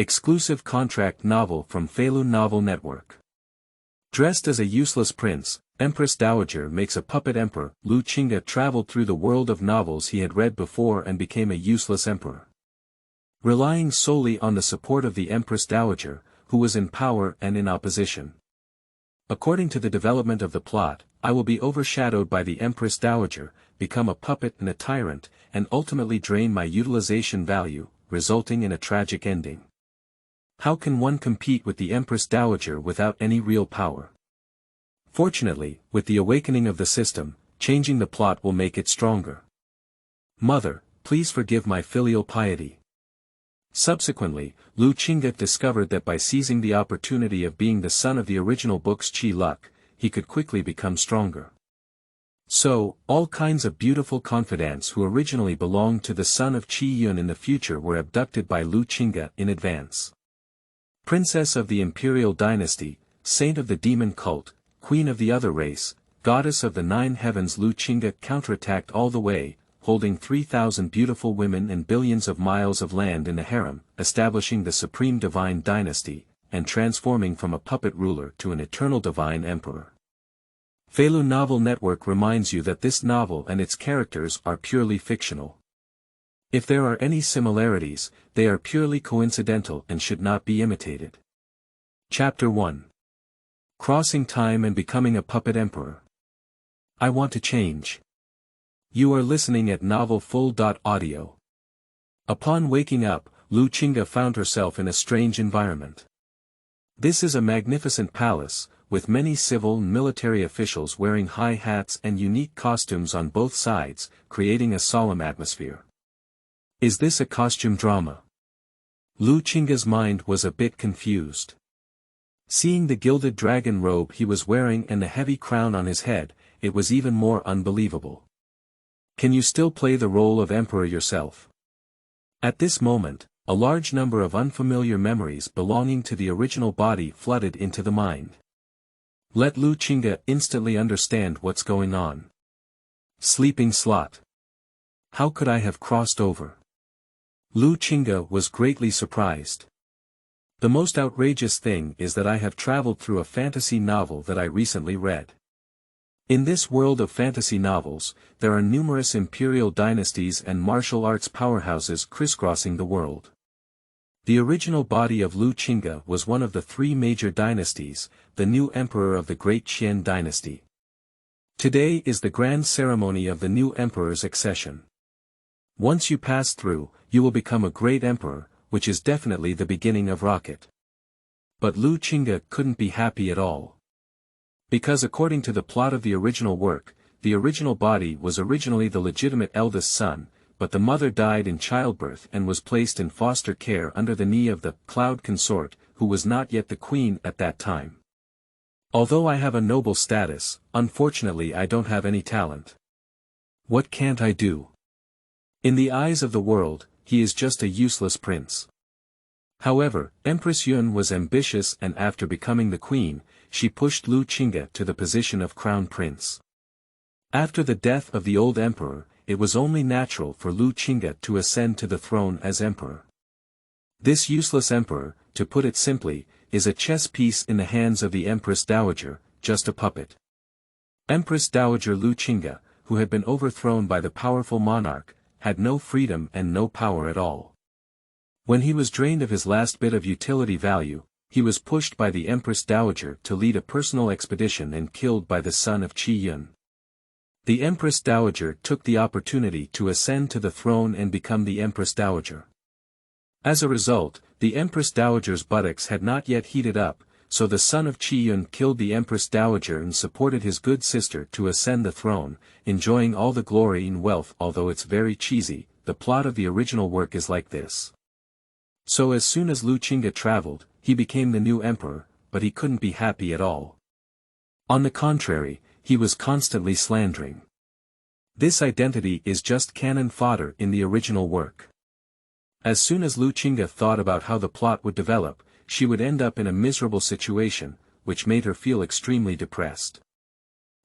Exclusive contract novel from Falun Novel Network. Dressed as a useless prince, Empress Dowager makes a puppet emperor. Lu Qingge traveled through the world of novels he had read before and became a useless emperor. Relying solely on the support of the Empress Dowager, who was in power and in opposition. According to the development of the plot, I will be overshadowed by the Empress Dowager, become a puppet and a tyrant, and ultimately drain my utilization value, resulting in a tragic ending. How can one compete with the Empress Dowager without any real power? Fortunately, with the awakening of the system, changing the plot will make it stronger. Mother, please forgive my filial piety. Subsequently, Lu Qingge discovered that by seizing the opportunity of being the son of the original book's Qi Luck, he could quickly become stronger. So, all kinds of beautiful confidants who originally belonged to the son of Qi Yun in the future were abducted by Lu Qingge in advance. Princess of the Imperial Dynasty, Saint of the Demon Cult, Queen of the Other Race, Goddess of the Nine Heavens. Lu Qingge counterattacked all the way, holding 3,000 beautiful women and billions of miles of land in the harem, establishing the supreme divine dynasty, and transforming from a puppet ruler to an eternal divine emperor. Falun Novel Network reminds you that this novel and its characters are purely fictional. If there are any similarities, they are purely coincidental and should not be imitated. Chapter 1. Crossing Time and Becoming a Puppet Emperor. I want to change. You are listening at novelfull.audio. Upon waking up, Lu Qingge found herself in a strange environment. This is a magnificent palace, with many civil and military officials wearing high hats and unique costumes on both sides, creating a solemn atmosphere. Is this a costume drama? Lu Qingge's mind was a bit confused. Seeing the gilded dragon robe he was wearing and the heavy crown on his head, it was even more unbelievable. Can you still play the role of emperor yourself? At this moment, a large number of unfamiliar memories belonging to the original body flooded into the mind. Let Lu Qingge instantly understand what's going on. Sleeping slot. How could I have crossed over? Lu Qingge was greatly surprised. The most outrageous thing is that I have traveled through a fantasy novel that I recently read. In this world of fantasy novels, there are numerous imperial dynasties and martial arts powerhouses crisscrossing the world. The original body of Lu Qingge was one of the three major dynasties, the new emperor of the Great Qian dynasty. Today is the grand ceremony of the new emperor's accession. Once you pass through, you will become a great emperor, which is definitely the beginning of rocket. But Lu Qingge couldn't be happy at all. Because according to the plot of the original work, the original body was originally the legitimate eldest son, but the mother died in childbirth and was placed in foster care under the knee of the cloud consort, who was not yet the queen at that time. Although I have a noble status, unfortunately I don't have any talent. What can't I do? In the eyes of the world, he is just a useless prince. However, Empress Yun was ambitious and after becoming the queen, she pushed Lu Qingge to the position of crown prince. After the death of the old emperor, it was only natural for Lu Qingge to ascend to the throne as emperor. This useless emperor, to put it simply, is a chess piece in the hands of the Empress Dowager, just a puppet. Empress Dowager Lu Qingge, who had been overthrown by the powerful monarch, had no freedom and no power at all. When he was drained of his last bit of utility value, he was pushed by the Empress Dowager to lead a personal expedition and killed by the son of Qi Yun. The Empress Dowager took the opportunity to ascend to the throne and become the Empress Dowager. As a result, the Empress Dowager's buttocks had not yet heated up, so the son of Qi Yun killed the Empress Dowager and supported his good sister to ascend the throne, enjoying all the glory and wealth. Although it's very cheesy, the plot of the original work is like this. So as soon as Lu Qingge traveled, he became the new emperor, but he couldn't be happy at all. On the contrary, he was constantly slandering. This identity is just cannon fodder in the original work. As soon as Lu Qingge thought about how the plot would develop, she would end up in a miserable situation, which made her feel extremely depressed.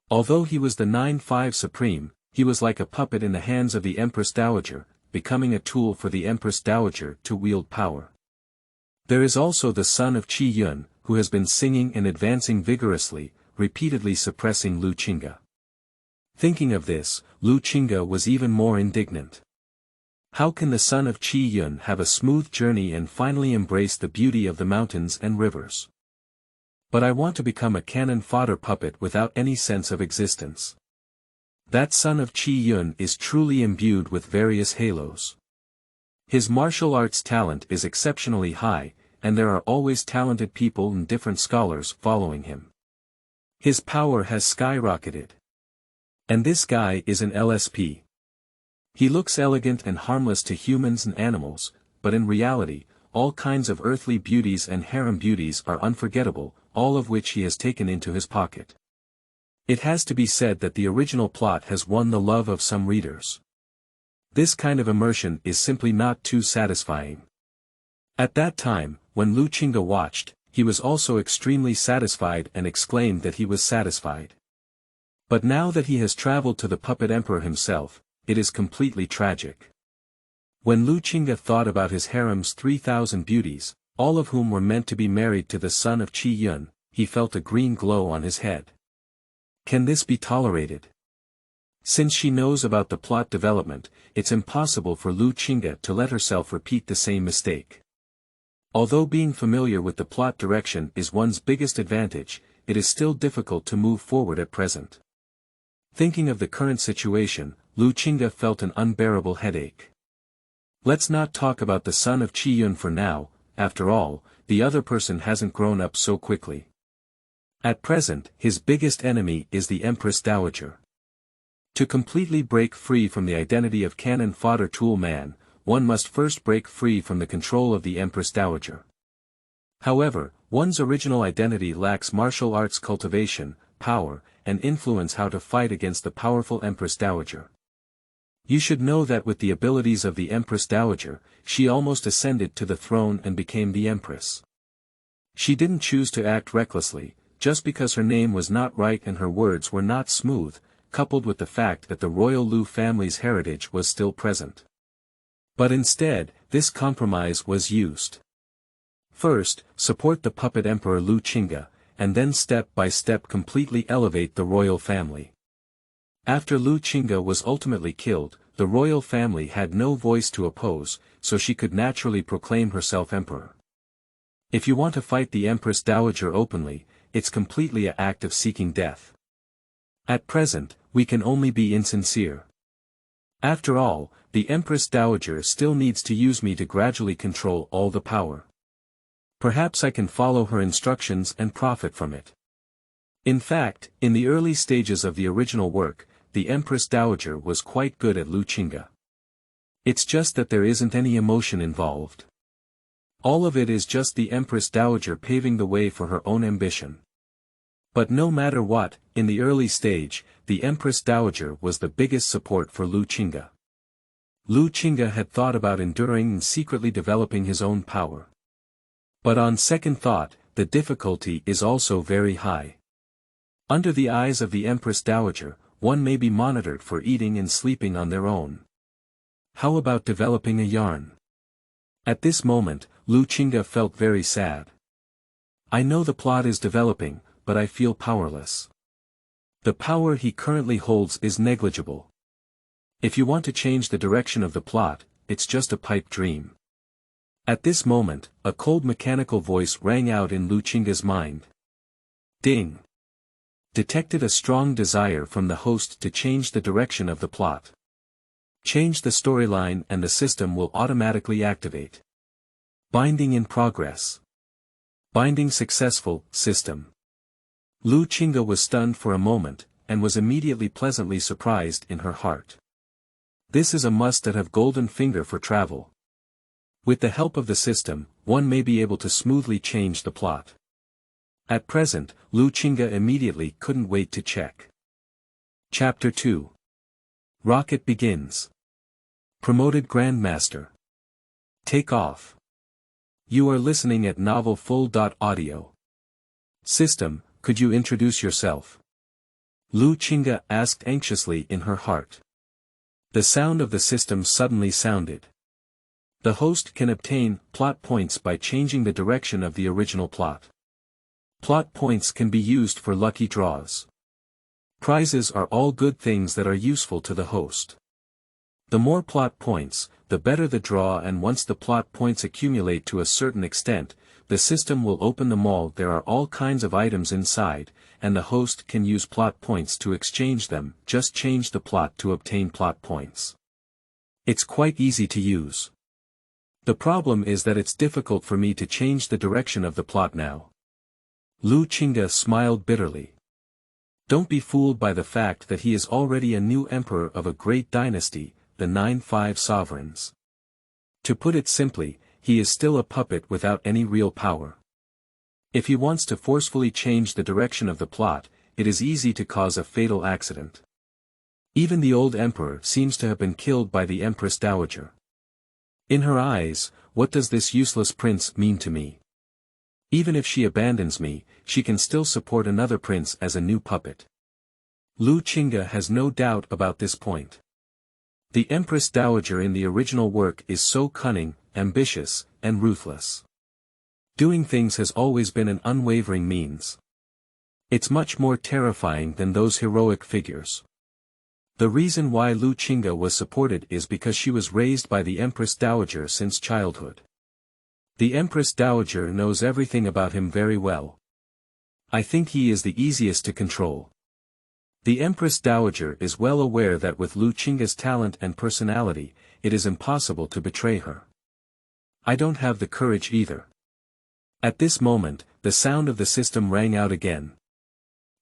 Although he was the 9-5 supreme, he was like a puppet in the hands of the Empress Dowager, becoming a tool for the Empress Dowager to wield power. There is also the son of Qi Yun, who has been singing and advancing vigorously, repeatedly suppressing Lu Qingge. Thinking of this, Lu Qingge was even more indignant. How can the son of Qi Yun have a smooth journey and finally embrace the beauty of the mountains and rivers? But I want to become a cannon fodder puppet without any sense of existence. That son of Qi Yun is truly imbued with various halos. His martial arts talent is exceptionally high, and there are always talented people and different scholars following him. His power has skyrocketed. And this guy is an LSP. He looks elegant and harmless to humans and animals, but in reality, all kinds of earthly beauties and harem beauties are unforgettable, all of which he has taken into his pocket. It has to be said that the original plot has won the love of some readers. This kind of immersion is simply not too satisfying. At that time, when Lu Qingge watched, he was also extremely satisfied and exclaimed that he was satisfied. But now that he has traveled to the puppet emperor himself, it is completely tragic. When Lu Qingge thought about his harem's 3,000 beauties, all of whom were meant to be married to the son of Qi Yun, he felt a green glow on his head. Can this be tolerated? Since she knows about the plot development, it's impossible for Lu Qingge to let herself repeat the same mistake. Although being familiar with the plot direction is one's biggest advantage, it is still difficult to move forward at present. Thinking of the current situation, Lu Qingge felt an unbearable headache. Let's not talk about the son of Qi Yun for now. After all, the other person hasn't grown up so quickly. At present, his biggest enemy is the Empress Dowager. To completely break free from the identity of cannon fodder tool man, one must first break free from the control of the Empress Dowager. However, one's original identity lacks martial arts cultivation, power, and influence how to fight against the powerful Empress Dowager. You should know that with the abilities of the Empress Dowager, she almost ascended to the throne and became the Empress. She didn't choose to act recklessly, just because her name was not right and her words were not smooth, coupled with the fact that the royal Lu family's heritage was still present. But instead, this compromise was used. First, support the puppet emperor Lu Qingge, and then step by step completely elevate the royal family. After Lu Qingge was ultimately killed, the royal family had no voice to oppose, so she could naturally proclaim herself emperor. If you want to fight the Empress Dowager openly, it's completely an act of seeking death. At present, we can only be insincere. After all, the Empress Dowager still needs to use me to gradually control all the power. Perhaps I can follow her instructions and profit from it. In fact, in the early stages of the original work, the Empress Dowager was quite good at Lu Qingge. It's just that there isn't any emotion involved. All of it is just the Empress Dowager paving the way for her own ambition. But no matter what, in the early stage, the Empress Dowager was the biggest support for Lu Qingge. Lu Qingge had thought about enduring and secretly developing his own power. But on second thought, the difficulty is also very high. Under the eyes of the Empress Dowager, one may be monitored for eating and sleeping on their own. How about developing a yarn? At this moment, Lu Qingge felt very sad. I know the plot is developing, but I feel powerless. The power he currently holds is negligible. If you want to change the direction of the plot, it's just a pipe dream. At this moment, a cold mechanical voice rang out in Lu Qingge's mind. Ding! Detected a strong desire from the host to change the direction of the plot. Change the storyline and the system will automatically activate. Binding in progress. Binding successful, system. Lu Qingge was stunned for a moment, and was immediately pleasantly surprised in her heart. This is a must-have golden finger for travel. With the help of the system, one may be able to smoothly change the plot. At present, Lu Qingge immediately couldn't wait to check. Chapter 2. Rocket begins. Promoted Grandmaster. Take off. You are listening at novelfull.audio. System, could you introduce yourself? Lu Qingge asked anxiously in her heart. The sound of the system suddenly sounded. The host can obtain plot points by changing the direction of the original plot. Plot points can be used for lucky draws. Prizes are all good things that are useful to the host. The more plot points, the better the draw, and once the plot points accumulate to a certain extent, the system will open the mall. There are all kinds of items inside, and the host can use plot points to exchange them. Just change the plot to obtain plot points. It's quite easy to use. The problem is that it's difficult for me to change the direction of the plot now. Lu Qingge smiled bitterly. Don't be fooled by the fact that he is already a new emperor of a great dynasty, the 9-5 sovereigns. To put it simply, he is still a puppet without any real power. If he wants to forcefully change the direction of the plot, it is easy to cause a fatal accident. Even the old emperor seems to have been killed by the Empress Dowager. In her eyes, what does this useless prince mean to me? Even if she abandons me, she can still support another prince as a new puppet. Lu Qingge has no doubt about this point. The Empress Dowager in the original work is so cunning, ambitious, and ruthless. Doing things has always been an unwavering means. It's much more terrifying than those heroic figures. The reason why Lu Qingge was supported is because she was raised by the Empress Dowager since childhood. The Empress Dowager knows everything about him very well. I think he is the easiest to control. The Empress Dowager is well aware that with Lu Qingge's talent and personality, it is impossible to betray her. I don't have the courage either. At this moment, the sound of the system rang out again.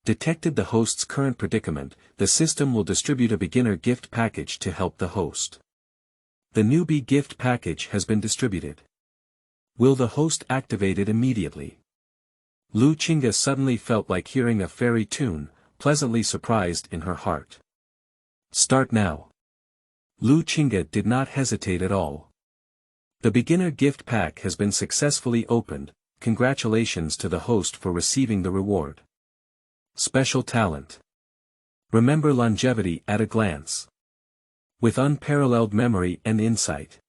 Detected the host's current predicament, the system will distribute a beginner gift package to help the host. The newbie gift package has been distributed. Will the host activate it immediately? Lu Qingge suddenly felt like hearing a fairy tune, pleasantly surprised in her heart. Start now. Lu Qingge did not hesitate at all. The beginner gift pack has been successfully opened. Congratulations to the host for receiving the reward. Special talent. Remember longevity at a glance. With unparalleled memory and insight.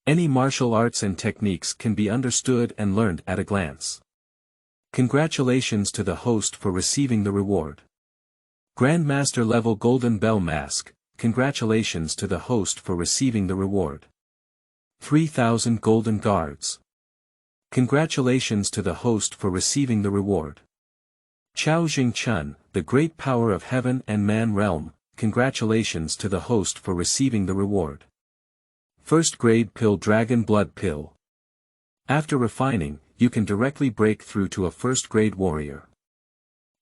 Any martial arts and techniques can be understood and learned at a glance. Congratulations to the host for receiving the reward. Grandmaster level Golden Bell Mask. Congratulations to the host for receiving the reward. 3,000 Golden Guards. Congratulations to the host for receiving the reward. Chao Jingchun, the great power of heaven and man realm. Congratulations to the host for receiving the reward. First grade pill Dragon Blood Pill. After refining, you can directly break through to a first grade warrior.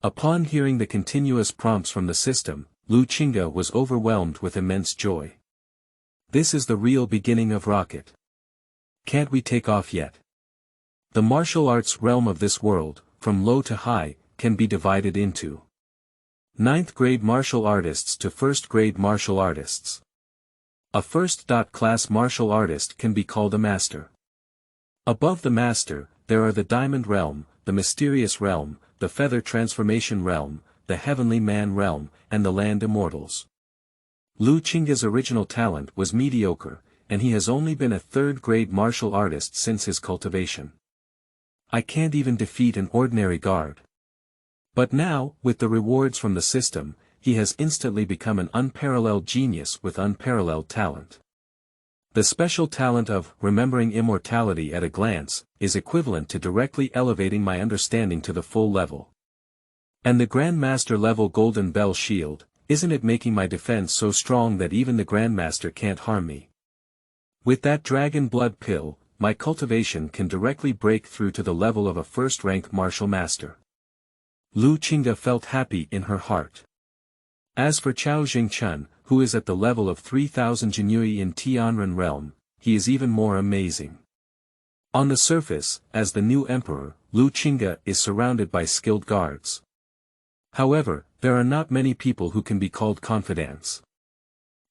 Upon hearing the continuous prompts from the system, Lu Qingge was overwhelmed with immense joy. This is the real beginning of rocket. Can't we take off yet? The martial arts realm of this world, from low to high, can be divided into 9th grade martial artists to 1st grade martial artists. A first-class martial artist can be called a master. Above the master, there are the diamond realm, the mysterious realm, the feather transformation realm, the heavenly man realm, and the land immortals. Lu Qingge's original talent was mediocre, and he has only been a 3rd grade martial artist since his cultivation. I can't even defeat an ordinary guard. But now, with the rewards from the system, he has instantly become an unparalleled genius with unparalleled talent. The special talent of remembering immortality at a glance is equivalent to directly elevating my understanding to the full level. And the Grandmaster level Golden Bell Shield, isn't it making my defense so strong that even the Grandmaster can't harm me? With that Dragon Blood Pill, my cultivation can directly break through to the level of a first-rank martial master. Lu Qingge felt happy in her heart. As for Chao Jingchun, who is at the level of 3,000 Jinyui in Tianren realm, he is even more amazing. On the surface, as the new emperor, Lu Qingge is surrounded by skilled guards. However, there are not many people who can be called confidants.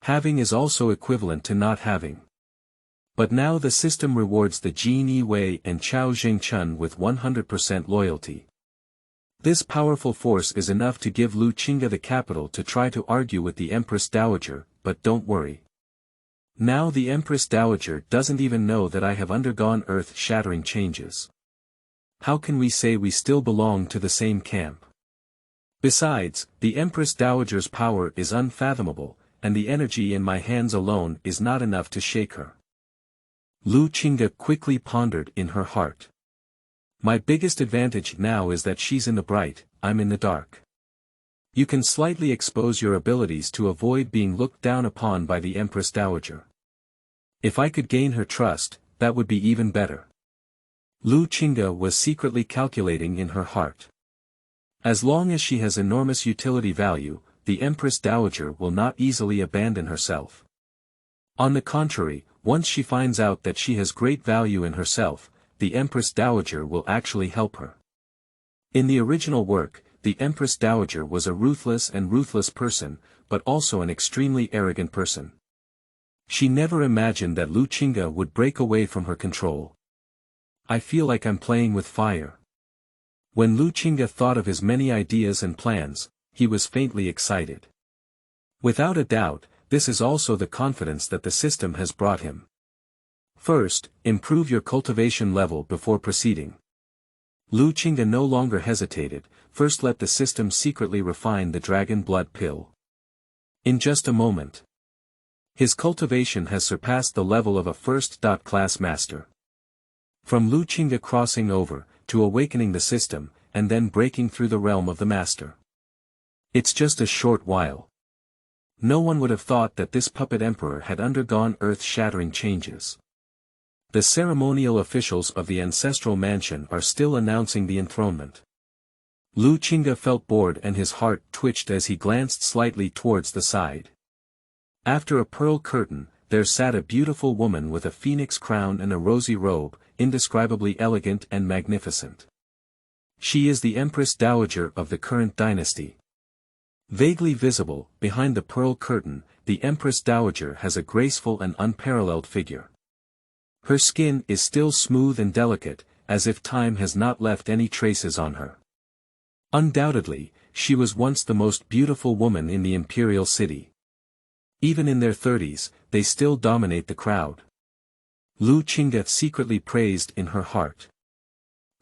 Having is also equivalent to not having. But now the system rewards the Jin Yi Wei and Chao Jingchun with 100% loyalty. This powerful force is enough to give Lu Qingge the capital to try to argue with the Empress Dowager, but don't worry. Now the Empress Dowager doesn't even know that I have undergone earth-shattering changes. How can we say we still belong to the same camp? Besides, the Empress Dowager's power is unfathomable, and the energy in my hands alone is not enough to shake her. Lu Qingge quickly pondered in her heart. My biggest advantage now is that she's in the bright, I'm in the dark. You can slightly expose your abilities to avoid being looked down upon by the Empress Dowager. If I could gain her trust, that would be even better. Lu Qingge was secretly calculating in her heart. As long as she has enormous utility value, the Empress Dowager will not easily abandon herself. On the contrary, once she finds out that she has great value in herself, the Empress Dowager will actually help her. In the original work, the Empress Dowager was a ruthless person, but also an extremely arrogant person. She never imagined that Lu Qingge would break away from her control. I feel like I'm playing with fire. When Lu Qingge thought of his many ideas and plans, he was faintly excited. Without a doubt, this is also the confidence that the system has brought him. First, improve your cultivation level before proceeding. Lu Qingge no longer hesitated. First, let the system secretly refine the dragon blood pill. In just a moment, his cultivation has surpassed the level of a first-class master. From Lu Qingge crossing over, to awakening the system, and then breaking through the realm of the master. It's just a short while. No one would have thought that this puppet emperor had undergone earth-shattering changes. The ceremonial officials of the ancestral mansion are still announcing the enthronement. Lu Qingge felt bored and his heart twitched as he glanced slightly towards the side. After a pearl curtain, there sat a beautiful woman with a phoenix crown and a rosy robe, indescribably elegant and magnificent. She is the Empress Dowager of the current dynasty. Vaguely visible, behind the pearl curtain, the Empress Dowager has a graceful and unparalleled figure. Her skin is still smooth and delicate, as if time has not left any traces on her. Undoubtedly, she was once the most beautiful woman in the imperial city. Even in their 30s, they still dominate the crowd. Lu Qingge secretly praised in her heart.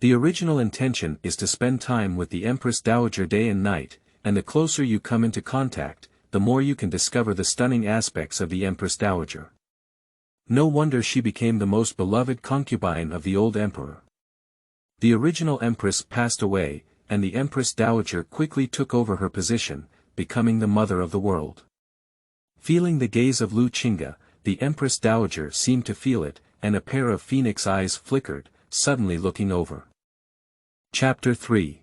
The original intention is to spend time with the Empress Dowager day and night, and the closer you come into contact, the more you can discover the stunning aspects of the Empress Dowager. No wonder she became the most beloved concubine of the old emperor. The original empress passed away, and the Empress Dowager quickly took over her position, becoming the mother of the world. Feeling the gaze of Lu Qingge, the Empress Dowager seemed to feel it, and a pair of phoenix eyes flickered, suddenly looking over. Chapter 3.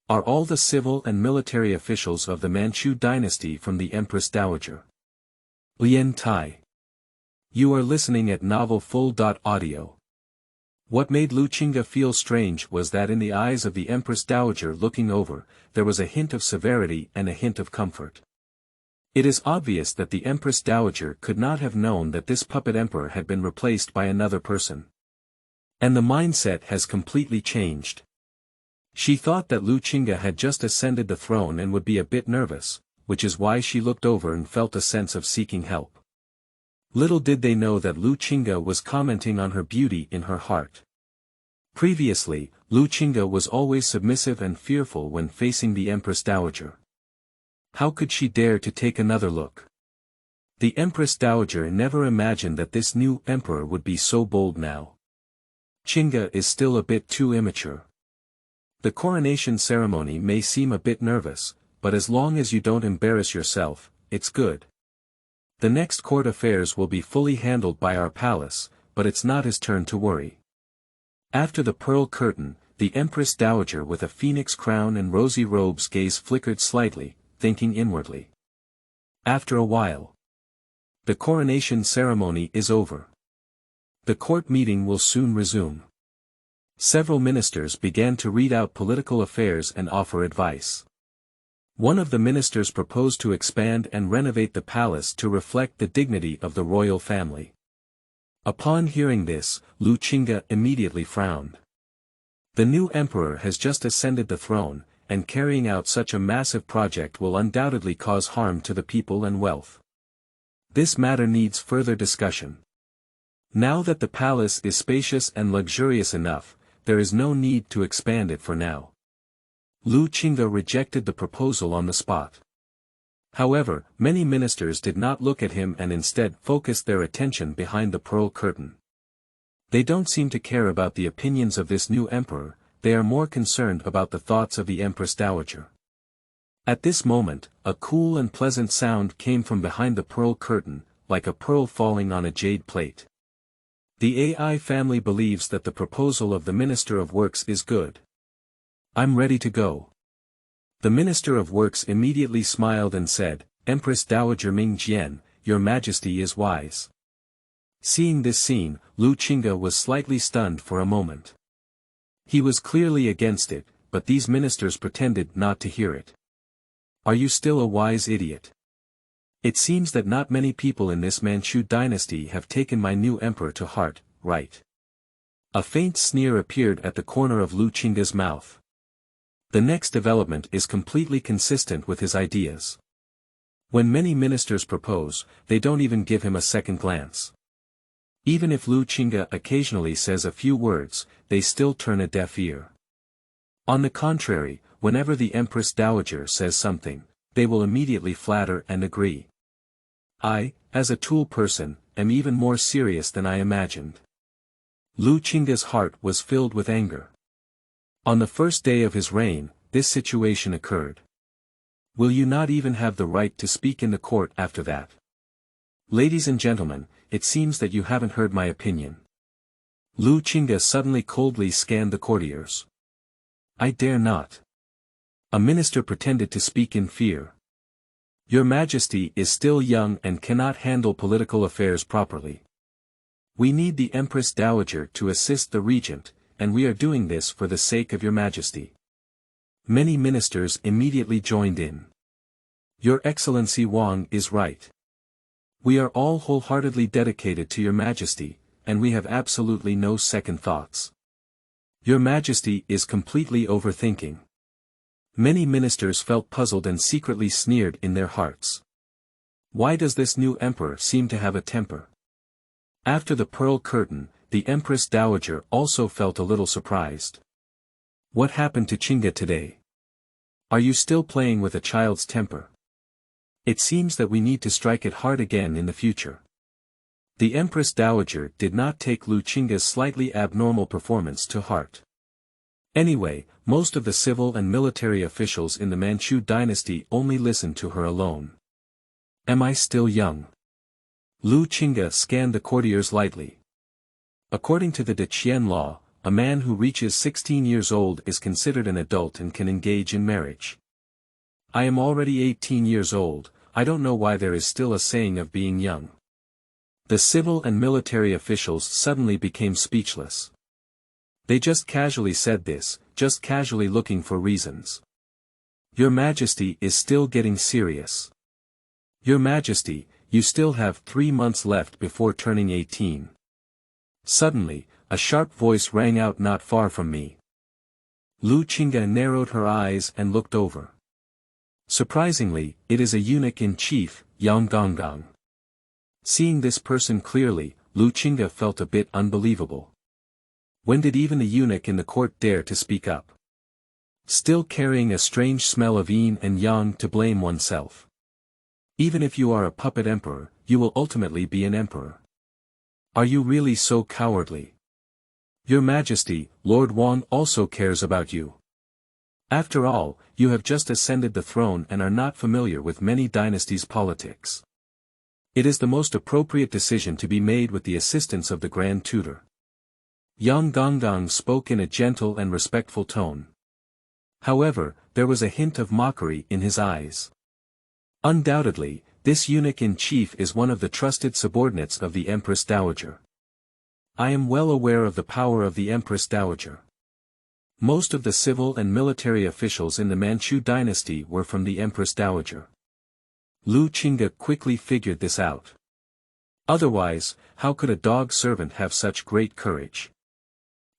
Are all the civil and military officials of the Manchu Dynasty from the Empress Dowager? Lian Tai. You are listening at novelfull.audio. What made Lu Qingge feel strange was that in the eyes of the Empress Dowager looking over, there was a hint of severity and a hint of comfort. It is obvious that the Empress Dowager could not have known that this puppet emperor had been replaced by another person. And the mindset has completely changed. She thought that Lu Qingge had just ascended the throne and would be a bit nervous, which is why she looked over and felt a sense of seeking help. Little did they know that Lu Qingge was commenting on her beauty in her heart. Previously, Lu Qingge was always submissive and fearful when facing the Empress Dowager. How could she dare to take another look? The Empress Dowager never imagined that this new emperor would be so bold now. Qingge is still a bit too immature. The coronation ceremony may seem a bit nervous, but as long as you don't embarrass yourself, it's good. The next court affairs will be fully handled by our palace, but it's not his turn to worry. After the pearl curtain, the Empress Dowager with a phoenix crown and rosy robe's gaze flickered slightly, thinking inwardly. After a while, the coronation ceremony is over. The court meeting will soon resume. Several ministers began to read out political affairs and offer advice. One of the ministers proposed to expand and renovate the palace to reflect the dignity of the royal family. Upon hearing this, Lu Qingge immediately frowned. The new emperor has just ascended the throne, and carrying out such a massive project will undoubtedly cause harm to the people and wealth. This matter needs further discussion. Now that the palace is spacious and luxurious enough, there is no need to expand it for now. Lu Qingge rejected the proposal on the spot. However, many ministers did not look at him and instead focused their attention behind the pearl curtain. They don't seem to care about the opinions of this new emperor, they are more concerned about the thoughts of the Empress Dowager. At this moment, a cool and pleasant sound came from behind the pearl curtain, like a pearl falling on a jade plate. The AI family believes that the proposal of the Minister of Works is good. I'm ready to go. The Minister of Works immediately smiled and said, Empress Dowager Mingjian, your Majesty is wise. Seeing this scene, Lu Qingge was slightly stunned for a moment. He was clearly against it, but these ministers pretended not to hear it. Are you still a wise idiot? It seems that not many people in this Manchu dynasty have taken my new emperor to heart, right? A faint sneer appeared at the corner of Lu Qingge's mouth. The next development is completely consistent with his ideas. When many ministers propose, they don't even give him a second glance. Even if Lu Qingge occasionally says a few words, they still turn a deaf ear. On the contrary, whenever the Empress Dowager says something, they will immediately flatter and agree. I, as a tool person, am even more serious than I imagined. Lu Qingge's heart was filled with anger. On the first day of his reign, this situation occurred. Will you not even have the right to speak in the court after that? Ladies and gentlemen, it seems that you haven't heard my opinion. Lu Qingge suddenly coldly scanned the courtiers. I dare not. A minister pretended to speak in fear. Your Majesty is still young and cannot handle political affairs properly. We need the Empress Dowager to assist the regent, and we are doing this for the sake of your Majesty. Many ministers immediately joined in. Your Excellency Wang is right. We are all wholeheartedly dedicated to your Majesty, and we have absolutely no second thoughts. Your Majesty is completely overthinking. Many ministers felt puzzled and secretly sneered in their hearts. Why does this new emperor seem to have a temper? After the pearl curtain, the Empress Dowager also felt a little surprised. What happened to Qingge today? Are you still playing with a child's temper? It seems that we need to strike it hard again in the future. The Empress Dowager did not take Lu Qingge's slightly abnormal performance to heart. Anyway, most of the civil and military officials in the Manchu dynasty only listened to her alone. Am I still young? Lu Qingge scanned the courtiers lightly. According to the Deqian law, a man who reaches 16 years old is considered an adult and can engage in marriage. I am already 18 years old, I don't know why there is still a saying of being young. The civil and military officials suddenly became speechless. They just casually said this, just casually looking for reasons. Your Majesty is still getting serious. Your Majesty, you still have 3 months left before turning 18. Suddenly, a sharp voice rang out not far from me. Lu Qingge narrowed her eyes and looked over. Surprisingly, it is a eunuch-in-chief, Yang Gonggang. Seeing this person clearly, Lu Qingge felt a bit unbelievable. When did even the eunuch in the court dare to speak up? Still carrying a strange smell of yin and yang to blame oneself. Even if you are a puppet emperor, you will ultimately be an emperor. Are you really so cowardly? Your Majesty, Lord Wang also cares about you. After all, you have just ascended the throne and are not familiar with many dynasties' politics. It is the most appropriate decision to be made with the assistance of the Grand Tutor. Yang Gonggang spoke in a gentle and respectful tone. However, there was a hint of mockery in his eyes. Undoubtedly, this eunuch-in-chief is one of the trusted subordinates of the Empress Dowager. I am well aware of the power of the Empress Dowager. Most of the civil and military officials in the Manchu dynasty were from the Empress Dowager. Lu Qingge quickly figured this out. Otherwise, how could a dog servant have such great courage?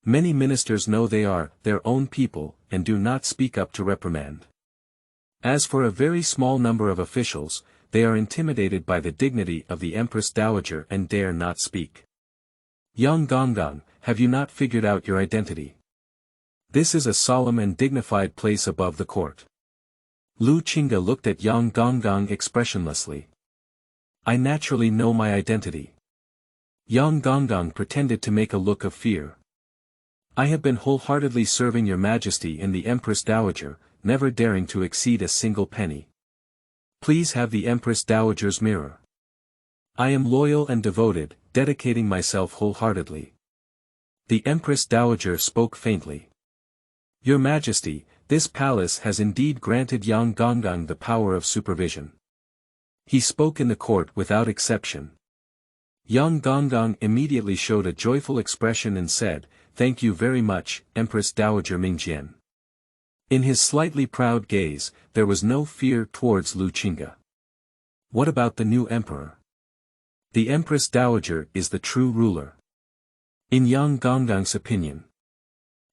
Many ministers know they are their own people, and do not speak up to reprimand. As for a very small number of officials, they are intimidated by the dignity of the Empress Dowager and dare not speak. Young Gonggang, have you not figured out your identity? This is a solemn and dignified place above the court. Lu Qingge looked at Yang Gonggang expressionlessly. I naturally know my identity. Yang Gonggang pretended to make a look of fear. I have been wholeheartedly serving your majesty in the Empress Dowager, never daring to exceed a single penny. Please have the Empress Dowager's mirror. I am loyal and devoted, dedicating myself wholeheartedly. The Empress Dowager spoke faintly. Your Majesty, this palace has indeed granted Yang Gonggang the power of supervision. He spoke in the court without exception. Yang Gonggang immediately showed a joyful expression and said, Thank you very much, Empress Dowager Mingjian. In his slightly proud gaze, there was no fear towards Lu Qingge. What about the new emperor? The Empress Dowager is the true ruler. In Yang Gonggang's opinion.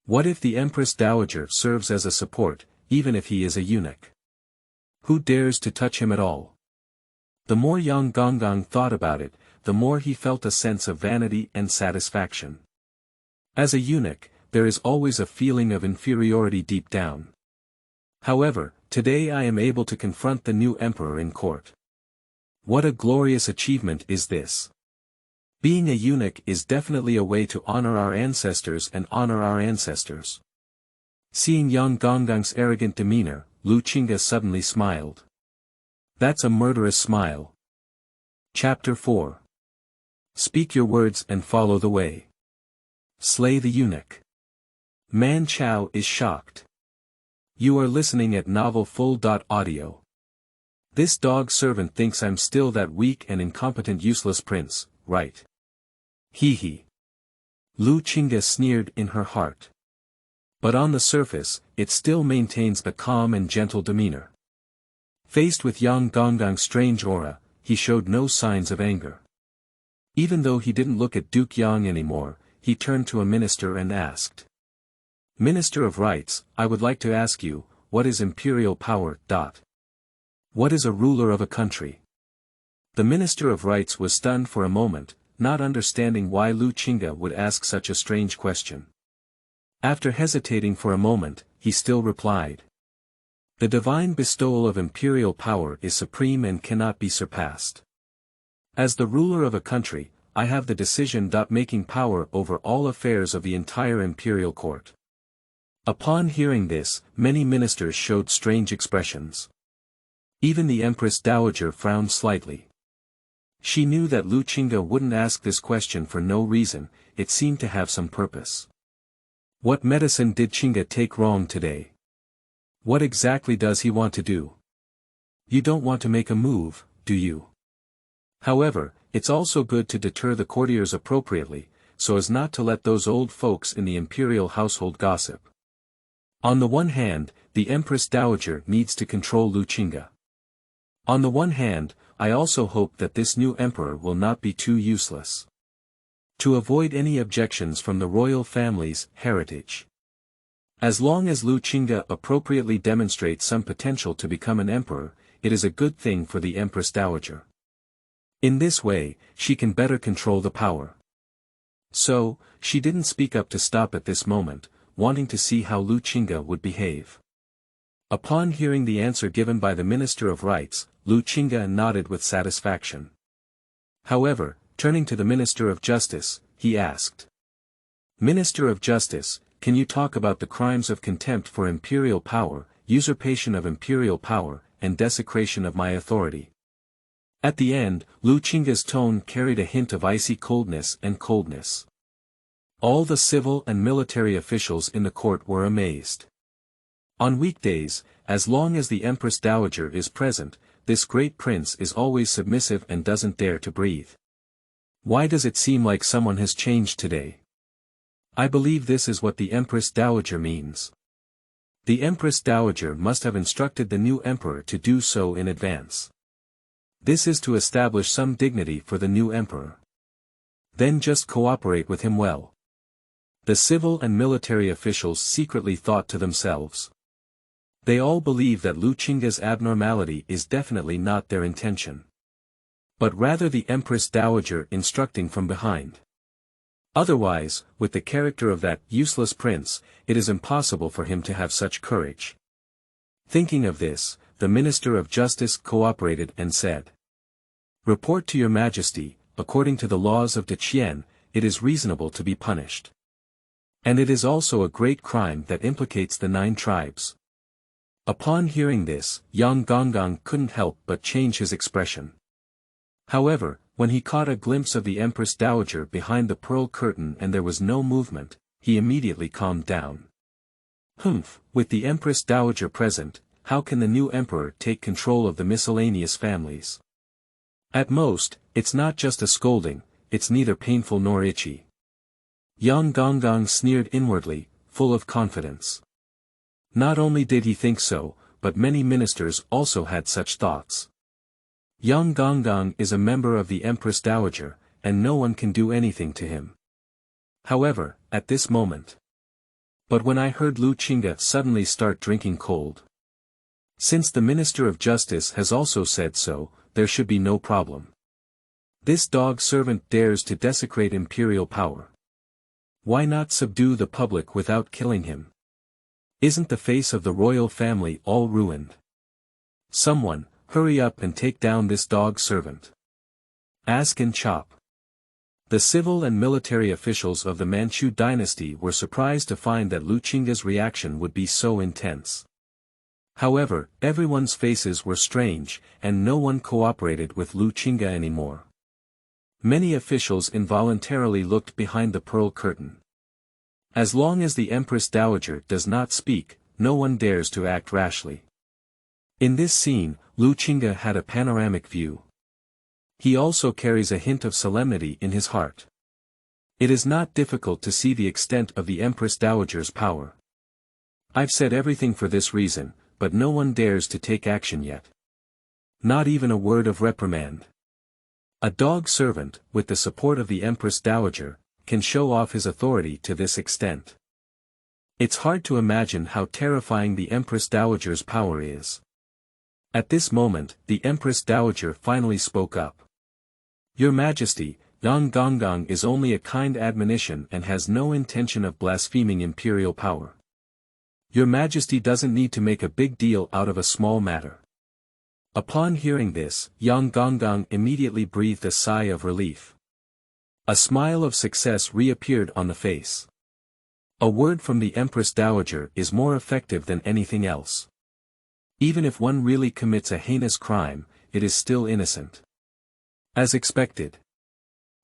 What if the Empress Dowager serves as a support, even if he is a eunuch? Who dares to touch him at all? The more Yang Gonggang thought about it, the more he felt a sense of vanity and satisfaction. As a eunuch, there is always a feeling of inferiority deep down. However, today I am able to confront the new emperor in court. What a glorious achievement is this! Being a eunuch is definitely a way to honor our ancestors and honor our ancestors. Seeing Yang Gonggang's arrogant demeanor, Lu Qingge suddenly smiled. That's a murderous smile. Chapter 4. Speak your words and follow the way. Slay the eunuch. Man Chao is shocked. You are listening at novelfull.audio. This dog servant thinks I'm still that weak and incompetent useless prince, right? Hee hee. Lu Qingge sneered in her heart. But on the surface, it still maintains a calm and gentle demeanor. Faced with Yang Gonggang's strange aura, he showed no signs of anger. Even though he didn't look at Duke Yang anymore, he turned to a minister and asked. Minister of Rights, I would like to ask you, what is imperial power? What is a ruler of a country? The Minister of Rights was stunned for a moment, not understanding why Lu Qingge would ask such a strange question. After hesitating for a moment, he still replied. The divine bestowal of imperial power is supreme and cannot be surpassed. As the ruler of a country, I have the decision-making power over all affairs of the entire imperial court. Upon hearing this, many ministers showed strange expressions. Even the Empress Dowager frowned slightly. She knew that Lu Qingge wouldn't ask this question for no reason, it seemed to have some purpose. What medicine did Qingge take wrong today? What exactly does he want to do? You don't want to make a move, do you? However, it's also good to deter the courtiers appropriately, so as not to let those old folks in the imperial household gossip. On the one hand, the Empress Dowager needs to control Lu Qingge. On the one hand, I also hope that this new emperor will not be too useless. To avoid any objections from the royal family's heritage. As long as Lu Qingge appropriately demonstrates some potential to become an emperor, it is a good thing for the Empress Dowager. In this way, she can better control the power. So, she didn't speak up to stop at this moment, wanting to see how Lu Qingge would behave. Upon hearing the answer given by the Minister of Rights, Lu Qingge nodded with satisfaction. However, turning to the Minister of Justice, he asked. Minister of Justice, can you talk about the crimes of contempt for imperial power, usurpation of imperial power, and desecration of my authority? At the end, Lu Qingge's tone carried a hint of icy coldness and coldness. All the civil and military officials in the court were amazed. On weekdays, as long as the Empress Dowager is present, this great prince is always submissive and doesn't dare to breathe. Why does it seem like someone has changed today? I believe this is what the Empress Dowager means. The Empress Dowager must have instructed the new emperor to do so in advance. This is to establish some dignity for the new emperor. Then just cooperate with him well. The civil and military officials secretly thought to themselves. They all believe that Lu Qingga's abnormality is definitely not their intention, but rather the Empress Dowager instructing from behind. Otherwise, with the character of that useless prince, it is impossible for him to have such courage. Thinking of this, the Minister of Justice cooperated and said, "Report to your Majesty, according to the laws of Deqian, it is reasonable to be punished. And it is also a great crime that implicates the 9 tribes." Upon hearing this, Yang Gonggong couldn't help but change his expression. However, when he caught a glimpse of the Empress Dowager behind the pearl curtain and there was no movement, he immediately calmed down. Humph, with the Empress Dowager present, how can the new emperor take control of the miscellaneous families? At most, it's not just a scolding, it's neither painful nor itchy. Yang Gonggong sneered inwardly, full of confidence. Not only did he think so, but many ministers also had such thoughts. Yang Gonggong is a member of the Empress Dowager, and no one can do anything to him. However, at this moment. But when I heard Lu Qingga suddenly start drinking cold. Since the Minister of Justice has also said so, there should be no problem. This dog servant dares to desecrate imperial power. Why not subdue the public without killing him? Isn't the face of the royal family all ruined? Someone, hurry up and take down this dog servant. Ask and chop. The civil and military officials of the Manchu Dynasty were surprised to find that Lu Qingga's reaction would be so intense. However, everyone's faces were strange, and no one cooperated with Lu Qingga anymore. Many officials involuntarily looked behind the pearl curtain. As long as the Empress Dowager does not speak, no one dares to act rashly. In this scene, Lu Qingga had a panoramic view. He also carries a hint of solemnity in his heart. It is not difficult to see the extent of the Empress Dowager's power. I've said everything for this reason, but no one dares to take action yet. Not even a word of reprimand. A dog servant, with the support of the Empress Dowager, can show off his authority to this extent. It's hard to imagine how terrifying the Empress Dowager's power is. At this moment, the Empress Dowager finally spoke up. "Your Majesty, Yang Gonggong is only a kind admonition and has no intention of blaspheming imperial power. Your Majesty doesn't need to make a big deal out of a small matter." Upon hearing this, Yang Gonggong immediately breathed a sigh of relief. A smile of success reappeared on the face. A word from the Empress Dowager is more effective than anything else. Even if one really commits a heinous crime, it is still innocent. As expected.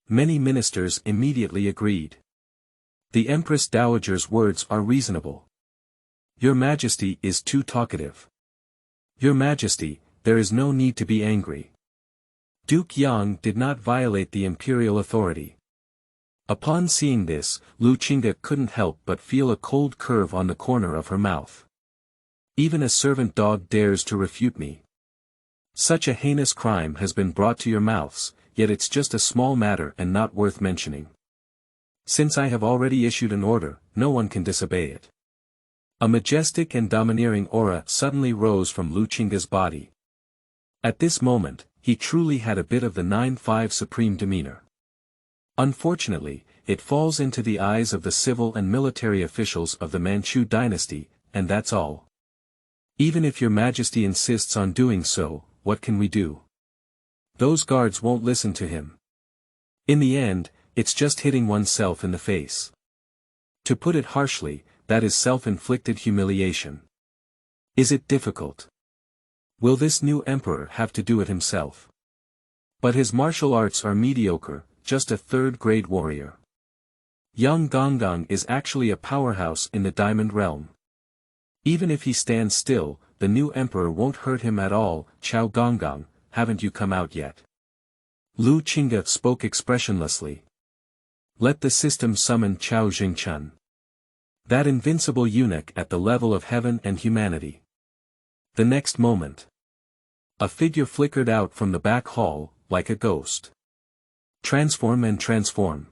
Many ministers immediately agreed. The Empress Dowager's words are reasonable. Your Majesty is too talkative. Your Majesty, there is no need to be angry. Duke Yang did not violate the imperial authority. Upon seeing this, Lu Qingga couldn't help but feel a cold curve on the corner of her mouth. Even a servant dog dares to refute me. Such a heinous crime has been brought to your mouths, yet it's just a small matter and not worth mentioning. Since I have already issued an order, no one can disobey it. A majestic and domineering aura suddenly rose from Lu Qingga's body. At this moment, he truly had a bit of the 9-5 supreme demeanor. Unfortunately, it falls into the eyes of the civil and military officials of the Manchu Dynasty, and that's all. Even if your Majesty insists on doing so, what can we do? Those guards won't listen to him. In the end, it's just hitting oneself in the face. To put it harshly, that is self-inflicted humiliation. Is it difficult? Will this new emperor have to do it himself? But his martial arts are mediocre, just a third-grade warrior. Yang Gonggong is actually a powerhouse in the diamond realm. Even if he stands still, the new emperor won't hurt him at all. Chao Gonggong, haven't you come out yet? Lu Qingga spoke expressionlessly. Let the system summon Chao Jingchun. That invincible eunuch at the level of heaven and humanity. The next moment, a figure flickered out from the back hall, like a ghost. Transform and transform.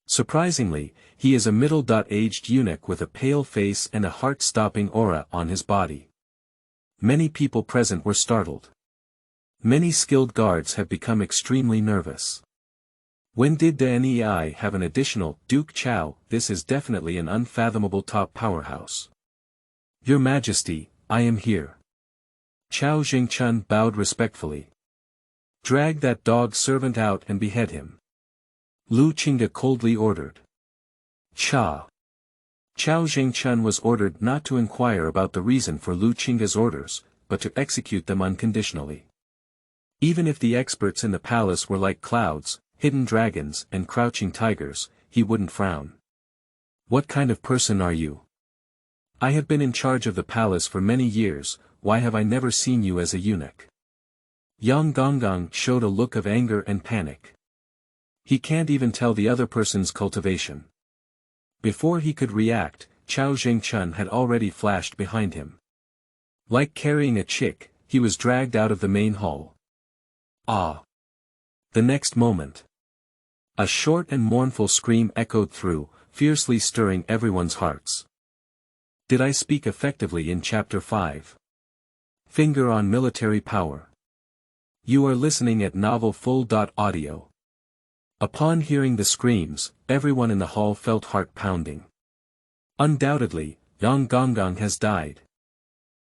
Surprisingly, he is a middle-aged eunuch with a pale face and a heart-stopping aura on his body. Many people present were startled. Many skilled guards have become extremely nervous. When did the NEI have an additional Duke Chao? This is definitely an unfathomable top powerhouse. Your Majesty, I am here. Chao Jingchun bowed respectfully. Drag that dog servant out and behead him. Lu Qingde coldly ordered. Chao Jingchun was ordered not to inquire about the reason for Lu Qingde's orders, but to execute them unconditionally. Even if the experts in the palace were like clouds, hidden dragons and crouching tigers, he wouldn't frown. What kind of person are you? I have been in charge of the palace for many years, why have I never seen you as a eunuch? Yang Gonggang showed a look of anger and panic. He can't even tell the other person's cultivation. Before he could react, Chao Jingchun had already flashed behind him. Like carrying a chick, he was dragged out of the main hall. Ah! The next moment. A short and mournful scream echoed through, fiercely stirring everyone's hearts. Did I speak effectively in Chapter 5? Finger on military power. You are listening at Novel Full.audio. Upon hearing the screams, everyone in the hall felt heart pounding. Undoubtedly, Yang Gonggang has died.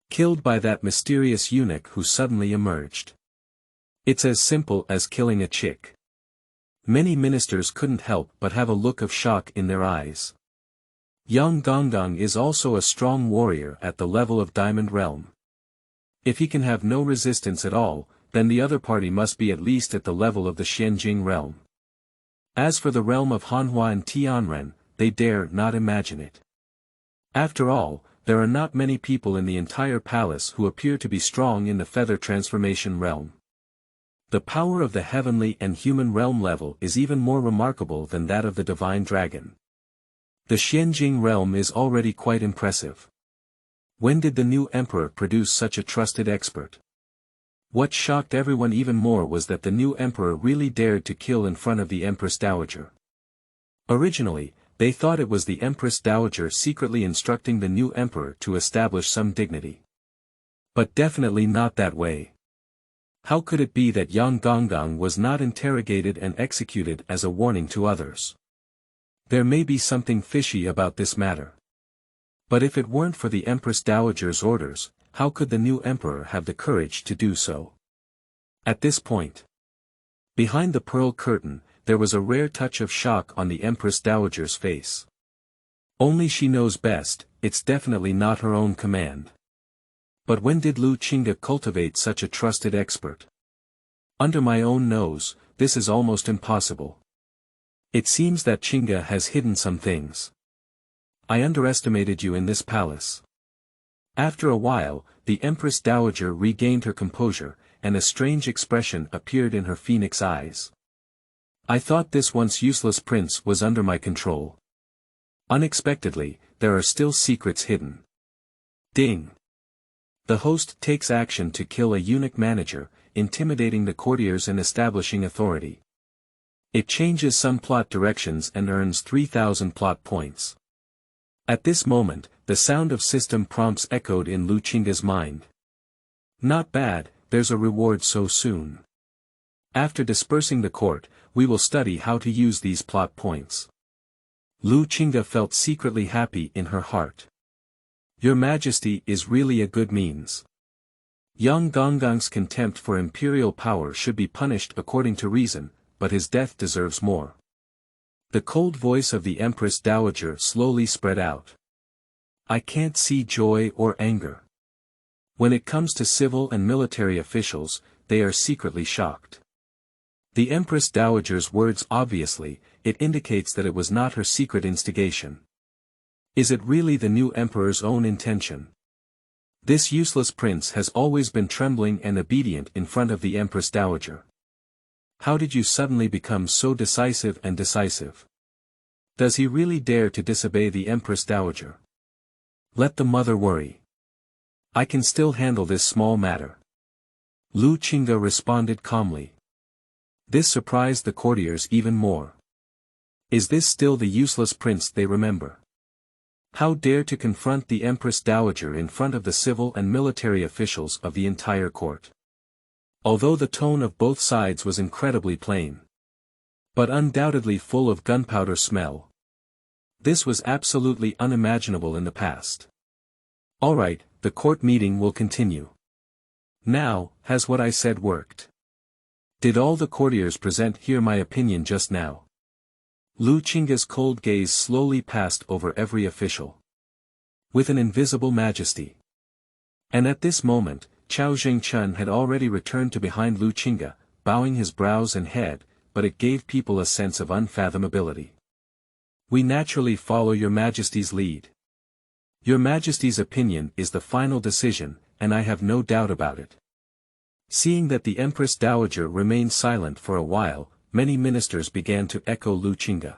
Killed by that mysterious eunuch who suddenly emerged. It's as simple as killing a chick. Many ministers couldn't help but have a look of shock in their eyes. Yang Gonggang is also a strong warrior at the level of Diamond Realm. If he can have no resistance at all, then the other party must be at least at the level of the Xianjing realm. As for the realm of Hanhua and Tianren, they dare not imagine it. After all, there are not many people in the entire palace who appear to be strong in the feather transformation realm. The power of the heavenly and human realm level is even more remarkable than that of the divine dragon. The Xianjing realm is already quite impressive. When did the new emperor produce such a trusted expert? What shocked everyone even more was that the new emperor really dared to kill in front of the Empress Dowager. Originally, they thought it was the Empress Dowager secretly instructing the new emperor to establish some dignity. But definitely not that way. How could it be that Yang Gonggang was not interrogated and executed as a warning to others? There may be something fishy about this matter. But if it weren't for the Empress Dowager's orders, how could the new emperor have the courage to do so? At this point, behind the pearl curtain, there was a rare touch of shock on the Empress Dowager's face. Only she knows best, it's definitely not her own command. But when did Lu Qingde cultivate such a trusted expert? Under my own nose, this is almost impossible. It seems that Qingde has hidden some things. I underestimated you in this palace. After a while, the Empress Dowager regained her composure, and a strange expression appeared in her phoenix eyes. I thought this once useless prince was under my control. Unexpectedly, there are still secrets hidden. Ding! The host takes action to kill a eunuch manager, intimidating the courtiers and establishing authority. It changes some plot directions and earns 3,000 plot points. At this moment, the sound of system prompts echoed in Lu Qingde's mind. Not bad, there's a reward so soon. After dispersing the court, we will study how to use these plot points. Lu Qingde felt secretly happy in her heart. Your Majesty is really a good means. Yang Gongang's contempt for imperial power should be punished according to reason, but his death deserves more. The cold voice of the Empress Dowager slowly spread out. I can't see joy or anger. When it comes to civil and military officials, they are secretly shocked. The Empress Dowager's words obviously, it indicates that it was not her secret instigation. Is it really the new emperor's own intention? This useless prince has always been trembling and obedient in front of the Empress Dowager. How did you suddenly become so decisive and decisive? Does he really dare to disobey the Empress Dowager? Let the mother worry. I can still handle this small matter. Lu Qingde responded calmly. This surprised the courtiers even more. Is this still the useless prince they remember? How dare to confront the Empress Dowager in front of the civil and military officials of the entire court. Although the tone of both sides was incredibly plain, but undoubtedly full of gunpowder smell. This was absolutely unimaginable in the past. Alright, the court meeting will continue. Now, has what I said worked? Did all the courtiers present hear my opinion just now? Lu Qingga's cold gaze slowly passed over every official. With an invisible majesty. And at this moment, Chao Zhengchun had already returned to behind Lu Qingga, bowing his brows and head, but it gave people a sense of unfathomability. We naturally follow your Majesty's lead. Your Majesty's opinion is the final decision, and I have no doubt about it. Seeing that the Empress Dowager remained silent for a while, many ministers began to echo Lu Qingga.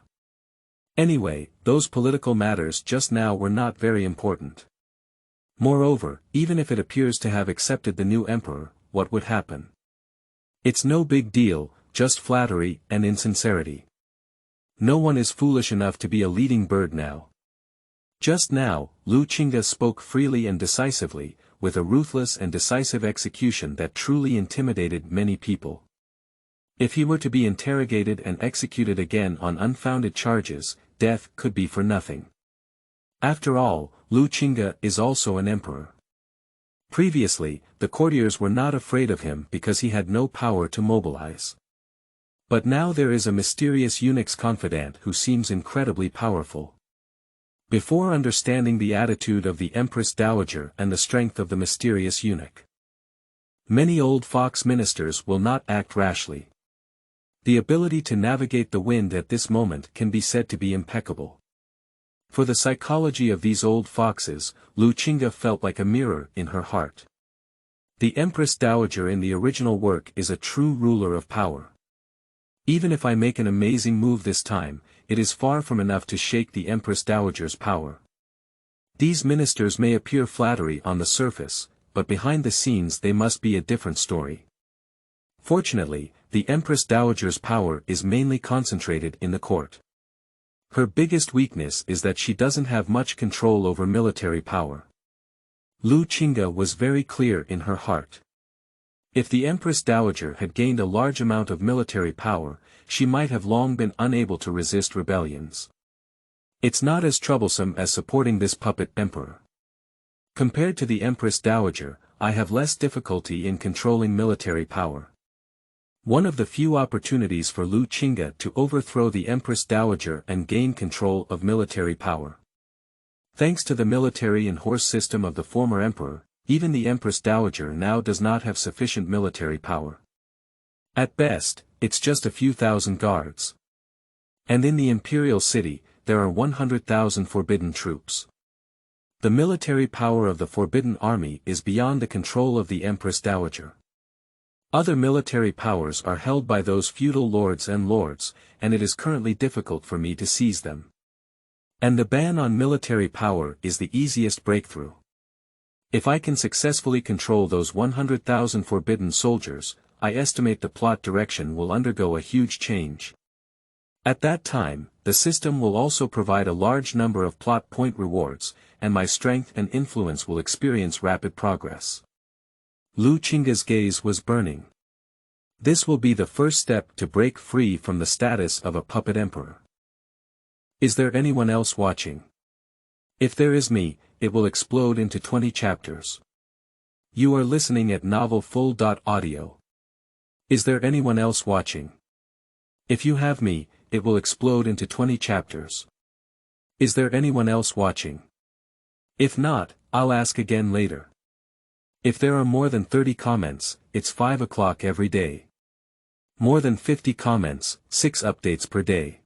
Anyway, those political matters just now were not very important. Moreover, even if it appears to have accepted the new emperor, what would happen? It's no big deal, just flattery and insincerity. No one is foolish enough to be a leading bird now. Just now, Lu Qingga spoke freely and decisively, with a ruthless and decisive execution that truly intimidated many people. If he were to be interrogated and executed again on unfounded charges, death could be for nothing. After all, Lu Qingga is also an emperor. Previously, the courtiers were not afraid of him because he had no power to mobilize. But now there is a mysterious eunuch's confidant who seems incredibly powerful. Before understanding the attitude of the Empress Dowager and the strength of the mysterious eunuch, many old fox ministers will not act rashly. The ability to navigate the wind at this moment can be said to be impeccable. For the psychology of these old foxes, Lu Qingga felt like a mirror in her heart. The Empress Dowager in the original work is a true ruler of power. Even if I make an amazing move this time, it is far from enough to shake the Empress Dowager's power. These ministers may appear flattery on the surface, but behind the scenes they must be a different story. Fortunately, the Empress Dowager's power is mainly concentrated in the court. Her biggest weakness is that she doesn't have much control over military power. Lu Qingga was very clear in her heart. If the Empress Dowager had gained a large amount of military power, she might have long been unable to resist rebellions. It's not as troublesome as supporting this puppet emperor. Compared to the Empress Dowager, I have less difficulty in controlling military power. One of the few opportunities for Lu Qingga to overthrow the Empress Dowager and gain control of military power. Thanks to the military and horse system of the former emperor, even the Empress Dowager now does not have sufficient military power. At best, it's just a few thousand guards. And in the imperial city, there are 100,000 forbidden troops. The military power of the Forbidden Army is beyond the control of the Empress Dowager. Other military powers are held by those feudal lords, and it is currently difficult for me to seize them. And the ban on military power is the easiest breakthrough. If I can successfully control those 100,000 forbidden soldiers, I estimate the plot direction will undergo a huge change. At that time, the system will also provide a large number of plot point rewards, and my strength and influence will experience rapid progress. Lu Qingga's gaze was burning. This will be the first step to break free from the status of a puppet emperor. Is there anyone else watching? If there is me, it will explode into 20 chapters. You are listening at novelfull.audio. Is there anyone else watching? If you have me, it will explode into 20 chapters. Is there anyone else watching? If not, I'll ask again later. If there are more than 30 comments, it's 5 o'clock every day. More than 50 comments, 6 updates per day.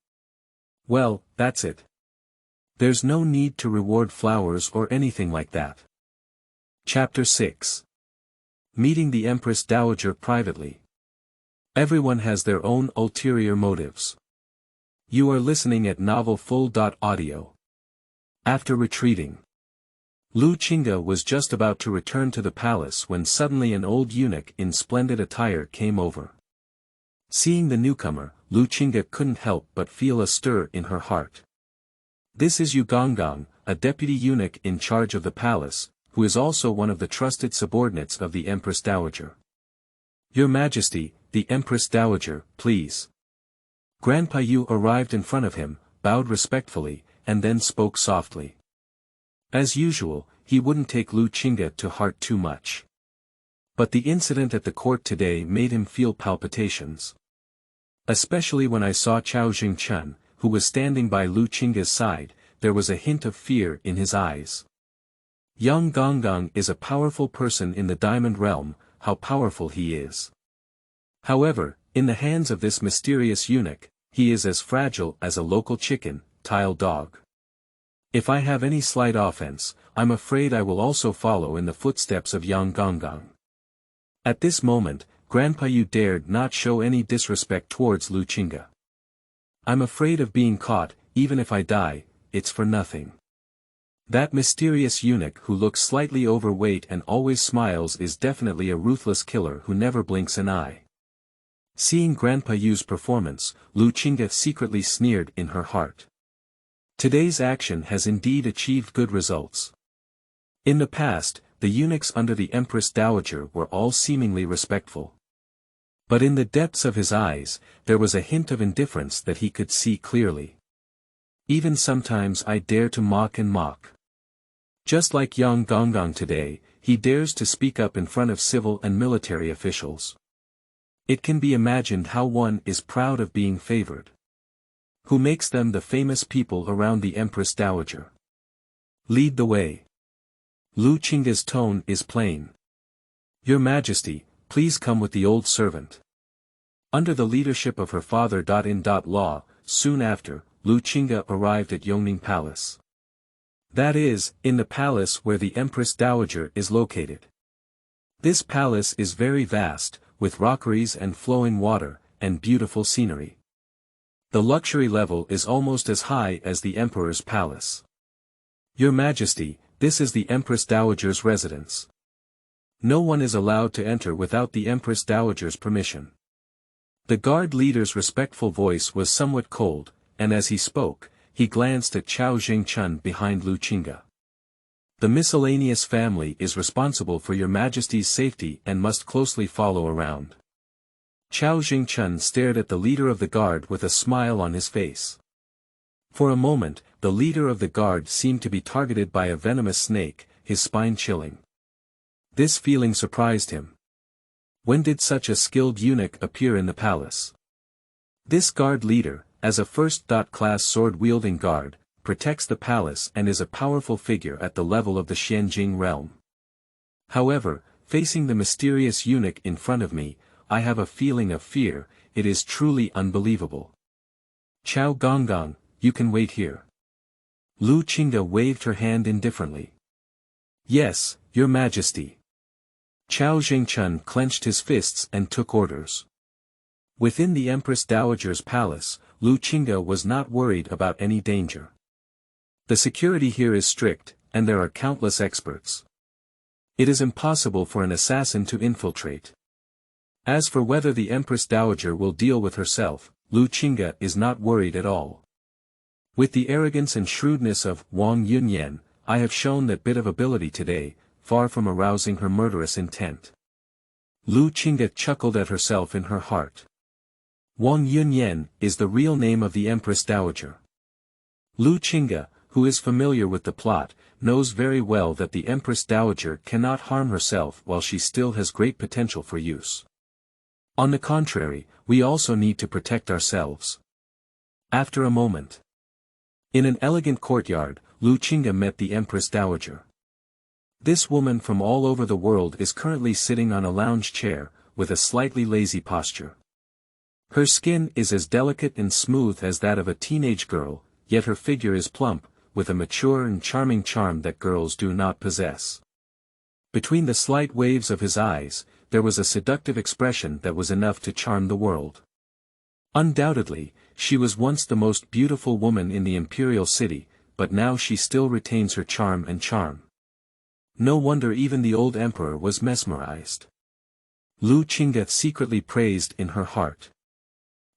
Well, that's it. There's no need to reward flowers or anything like that. Chapter 6. Meeting the Empress Dowager privately. Everyone has their own ulterior motives. You are listening at novelfull.audio. After retreating, Lu Qingga was just about to return to the palace when suddenly an old eunuch in splendid attire came over. Seeing the newcomer, Lu Qingga couldn't help but feel a stir in her heart. This is Yu Gonggong, a deputy eunuch in charge of the palace, who is also one of the trusted subordinates of the Empress Dowager. Your Majesty, the Empress Dowager, please. Grandpa Yu arrived in front of him, bowed respectfully, and then spoke softly. As usual, he wouldn't take Lu Qingge to heart too much. But the incident at the court today made him feel palpitations. Especially when I saw Chao Jingchun, who was standing by Lu Qingge's side, there was a hint of fear in his eyes. Yang Gonggong is a powerful person in the Diamond Realm, how powerful he is. However, in the hands of this mysterious eunuch, he is as fragile as a local chicken, tile dog. If I have any slight offense, I'm afraid I will also follow in the footsteps of Yang Gonggong. At this moment, Grandpa Yu dared not show any disrespect towards Lu Qingge. I'm afraid of being caught, even if I die, it's for nothing. That mysterious eunuch who looks slightly overweight and always smiles is definitely a ruthless killer who never blinks an eye. Seeing Grandpa Yu's performance, Lu Qingge secretly sneered in her heart. Today's action has indeed achieved good results. In the past, the eunuchs under the Empress Dowager were all seemingly respectful. But in the depths of his eyes, there was a hint of indifference that he could see clearly. Even sometimes I dare to mock and mock. Just like Yang Gonggong today, he dares to speak up in front of civil and military officials. It can be imagined how one is proud of being favored. Who makes them the famous people around the Empress Dowager? Lead the way. Lu Qingge's tone is plain. Your Majesty, please come with the old servant. Under the leadership of her father-in-law, soon after, Lu Qingge arrived at Yongning Palace. That is, in the palace where the Empress Dowager is located. This palace is very vast, with rockeries and flowing water, and beautiful scenery. The luxury level is almost as high as the Emperor's palace. Your Majesty, this is the Empress Dowager's residence. No one is allowed to enter without the Empress Dowager's permission. The guard leader's respectful voice was somewhat cold, and as he spoke, he glanced at Chao Jingchun behind Lu Qingge. The miscellaneous family is responsible for your Majesty's safety and must closely follow around. Chao Jingchun stared at the leader of the guard with a smile on his face. For a moment, the leader of the guard seemed to be targeted by a venomous snake, his spine chilling. This feeling surprised him. When did such a skilled eunuch appear in the palace? This guard leader, as a first-class sword-wielding guard, protects the palace and is a powerful figure at the level of the Xianjing realm. However, facing the mysterious eunuch in front of me, I have a feeling of fear. It is truly unbelievable. Chao Gonggong, you can wait here. Lu Qingge waved her hand indifferently. Yes, Your Majesty. Chao Jingchun clenched his fists and took orders. Within the Empress Dowager's palace, Lu Qingge was not worried about any danger. The security here is strict, and there are countless experts. It is impossible for an assassin to infiltrate. As for whether the Empress Dowager will deal with herself, Lu Qingge is not worried at all. With the arrogance and shrewdness of Wang Yunyan, I have shown that bit of ability today, far from arousing her murderous intent. Lu Qingge chuckled at herself in her heart. Wang Yunyan is the real name of the Empress Dowager. Lu Qingge, who is familiar with the plot, knows very well that the Empress Dowager cannot harm herself while she still has great potential for use. On the contrary, we also need to protect ourselves. After a moment. In an elegant courtyard, Lu Qingge met the Empress Dowager. This woman from all over the world is currently sitting on a lounge chair, with a slightly lazy posture. Her skin is as delicate and smooth as that of a teenage girl, yet her figure is plump, with a mature and charming charm that girls do not possess. Between the slight waves of his eyes, there was a seductive expression that was enough to charm the world. Undoubtedly, she was once the most beautiful woman in the imperial city, but now she still retains her charm and charm. No wonder even the old emperor was mesmerized. Lu Qingge secretly praised in her heart.